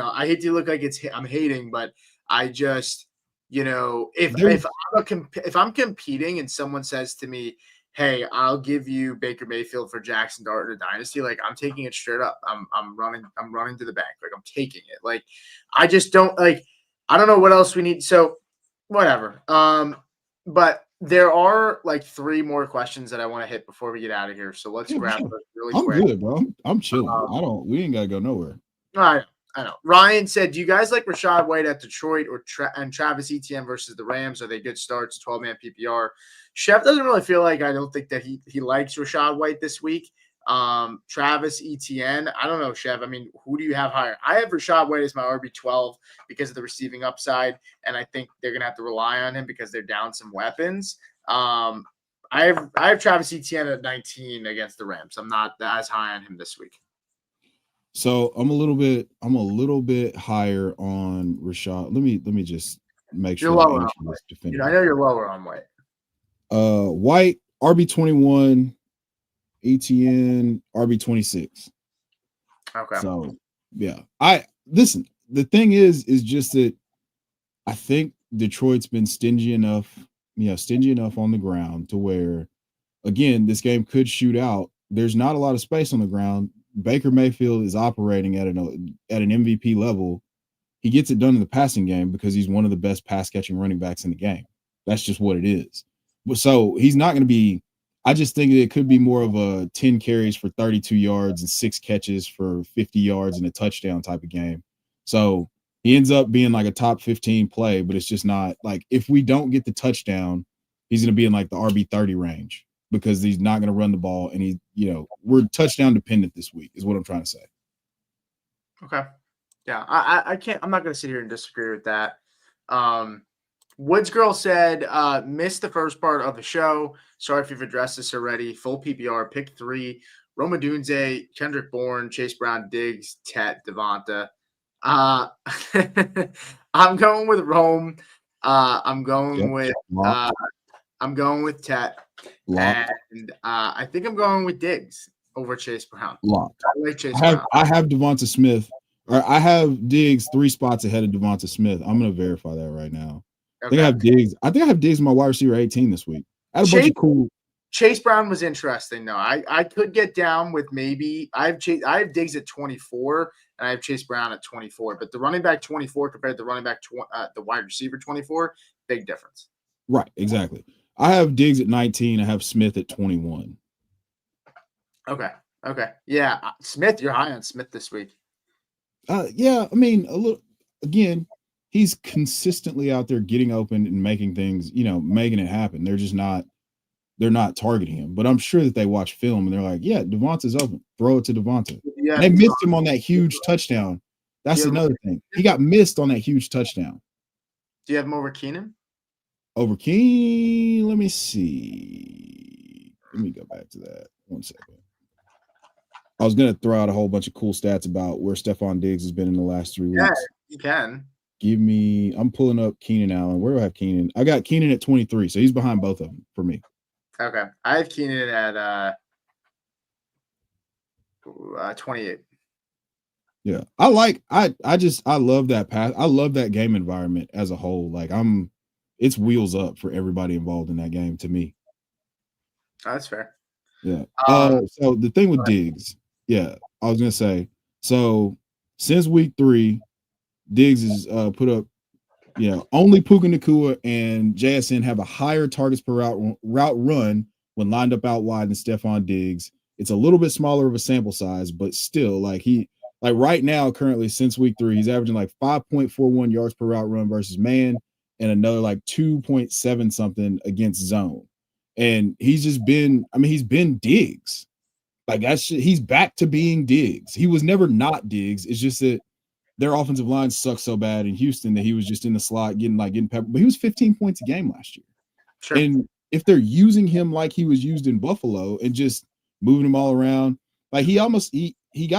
I hate to look like I'm hating, but I just, if I'm competing and someone says to me, hey, I'll give you Baker Mayfield for Jackson Dart in a dynasty, like, I'm taking it straight up. I'm running to the bank. Like, I'm taking it. Like, I just don't, like, I don't know what else we need. So whatever. But There are like 3 more questions that I want to hit before we get out of here. So let's grab sure. those really I'm quick. good, bro. I'm chilling. We ain't gotta go nowhere. I know. Ryan said, do you guys like Rachaad White at Detroit or and Travis Etienne versus the Rams? Are they good starts, 12-man PPR? Chef doesn't really feel like, I don't think that he likes Rachaad White this week. Travis Etienne, I don't know, Chef. I mean, who do you have higher? I have Rachaad White as my RB12 because of the receiving upside, and I think they're gonna have to rely on him because they're down some weapons. I have Travis Etienne at 19 against the Rams. I'm not as high on him this week. So I'm a little bit higher on Rachaad. Let me just make sure. You're lower on White. I know you're lower on White. White RB21, Etienne RB26. Okay. So yeah, I listen. The thing is just that I think Detroit's been stingy enough on the ground to where, again, this game could shoot out. There's not a lot of space on the ground. Baker Mayfield is operating at an MVP level. He gets it done in the passing game because he's one of the best pass catching running backs in the game. That's just what it is. So he's not going to be. I just think it could be more of a 10 carries for 32 yards and 6 catches for 50 yards and a touchdown type of game. So he ends up being like a top 15 play, but it's just not like, if we don't get the touchdown, he's going to be in like the RB30 range because he's not going to run the ball. And we're touchdown dependent this week is what I'm trying to say. Okay. Yeah. I can't, I'm not going to sit here and disagree with that. Woods Girl said, missed the first part of the show. Sorry if you've addressed this already. Full PPR, pick 3, Roma Dunze, Kendrick Bourne, Chase Brown, Diggs, Tet, Devonta. I'm going with Rome. I'm going with Tet. And I think I'm going with Diggs over Chase Brown. Locked. I like Chase Brown. I have Devonta Smith, or I have Diggs 3 spots ahead of Devonta Smith. I'm going to verify that right now. Okay. I think I have Diggs my wide receiver 18 this week. I had a bunch of cool. Chase Brown was interesting though. I could get down with maybe I have Diggs at 24 and I have Chase Brown at 24, but the running back 24 compared to the running back the wide receiver 24, big difference. Right, exactly. I have Diggs at 19. I have Smith at 21. Okay. Yeah, Smith, you're high on Smith this week. Yeah, I mean, a little. Again, he's consistently out there getting open and making things, making it happen. They're not targeting him, but I'm sure that they watch film and they're like, yeah, Devonta's open. Throw it to Devonta. Yeah, they missed him on that huge touchdown. That's another thing. He got missed on that huge touchdown. Do you have him over Keenan? Over Keenan? Let me see. Let me go back to that. 1 second. I was going to throw out a whole bunch of cool stats about where Stephon Diggs has been in the last 3 weeks. Yeah, you can. I'm pulling up Keenan Allen. Where do I have Keenan? I got Keenan at 23, so he's behind both of them for me. Okay. I have Keenan at 28. Yeah. I love that pass. I love that game environment as a whole. Like it's wheels up for everybody involved in that game to me. That's fair. Yeah. So the thing with Diggs, I was gonna say, so since week 3, Diggs is put up, only Puka Nacua and JSN have a higher targets per route run when lined up out wide than Stephon Diggs. It's a little bit smaller of a sample size, but still, right now, currently since week 3, he's averaging like 5.41 yards per route run versus man and another like 2.7 something against zone. And he's been Diggs. Like he's back to being Diggs. He was never not Diggs. It's just that their offensive line sucked so bad in Houston that he was just in the slot getting peppered. But he was 15 points a game last year. Sure. And if they're using him like he was used in Buffalo and just moving him all around, like he got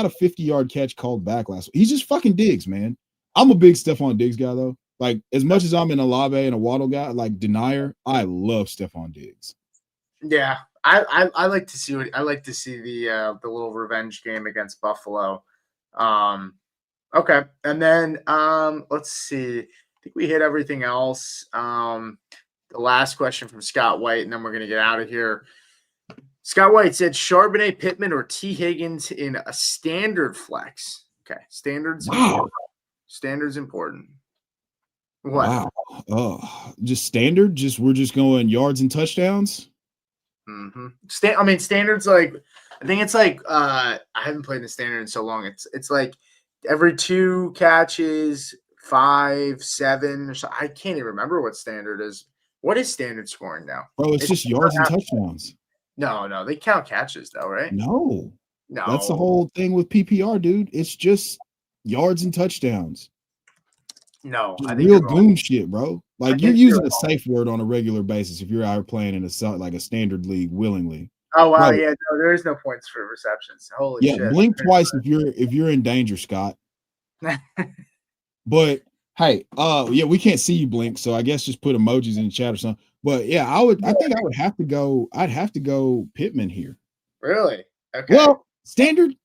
a 50-yard catch called back last week. He's just fucking Diggs, man. I'm a big Stephon Diggs guy though. Like as much as I'm an Olave and a Waddle guy, like denier, I love Stephon Diggs. Yeah, I like to see the little revenge game against Buffalo. Okay, and then let's see. I think we hit everything else. The last question from Scott White, and then we're gonna get out of here. Scott White said Charbonnet, Pittman, or T. Higgins in a standard flex. Okay, standards. Wow. Standards important. What? Wow. Just standard. We're just going yards and touchdowns. Mm-hmm. I mean, standards like I think it's like I haven't played the standard in so long. It's like every 2 catches, 5, 7, or so. I can't even remember what standard is. What is standard scoring now? Bro, it's just yards and touchdowns. No, they count catches though, right? No, that's the No, whole thing with PPR, dude. It's just yards and touchdowns. no. Just I think real you're wrong. goon shit, bro. Like you're think using you're a safe word on a regular basis if you're out here playing in like a standard league willingly. Oh wow, Bro, yeah, no, there is no points for receptions. Holy yeah, shit. blink twice if you're in danger, Scott. But hey, yeah, we can't see you blink, so I guess just put emojis in the chat or something. But yeah, I think I'd have to go Pittman here. Really? Okay. Well, standard.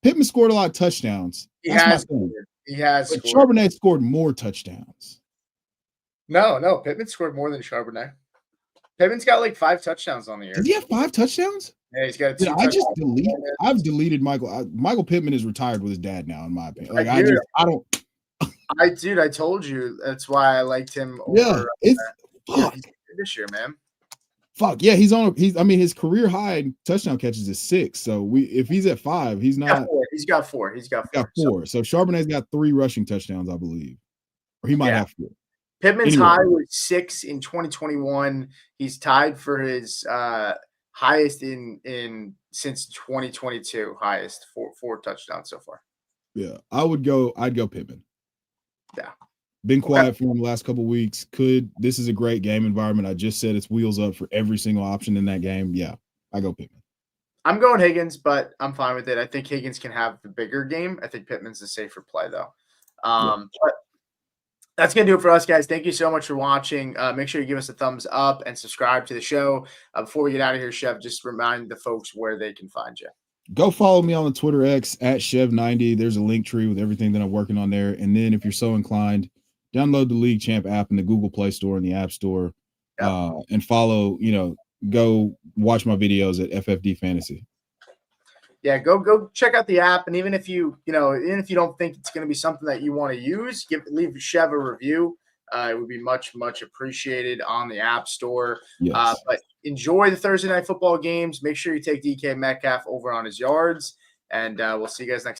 Pittman scored a lot of touchdowns. He That's my has thing. But scored. Charbonnet scored more touchdowns. No, Pittman scored more than Charbonnet. Pittman's got like 5 touchdowns on the year. Does he have 5 touchdowns? Yeah, he's got 2 Did I just delete? I've deleted Michael. Michael Pittman is retired with his dad now, in my opinion. Like I don't. I told you that's why I liked him. Yeah, it's fuck. He's good this year, man. Fuck yeah, I mean, his career high in touchdown catches is 6. So if he's at 5, he's not. He's got 4. He's got 4. So Charbonnet's got 3 rushing touchdowns, I believe, or he might have 4. Pittman's high was 6 in 2021. He's tied for his highest in since 2022. Highest 4 touchdowns so far. Yeah, I'd go Pittman. Yeah. Been quiet for him the last couple of weeks. This is a great game environment. I just said it's wheels up for every single option in that game. Yeah, I go Pittman. I'm going Higgins, but I'm fine with it. I think Higgins can have the bigger game. I think Pittman's the safer play, though. But that's going to do it for us, guys. Thank you so much for watching. Make sure you give us a thumbs up and subscribe to the show. Before we get out of here, Chev, just remind the folks where they can find you. Go follow me on the Twitter X at Chev90. There's a link tree with everything that I'm working on there. And then if you're so inclined, download the League Champ app in the Google Play Store and the App Store, and follow, go watch my videos at FFD Fantasy. Yeah, go check out the app. And even if even if you don't think it's going to be something that you want to use, leave Chev a review. It would be much, much appreciated on the App Store. Yes. But enjoy the Thursday night football games. Make sure you take DK Metcalf over on his yards. And we'll see you guys next time.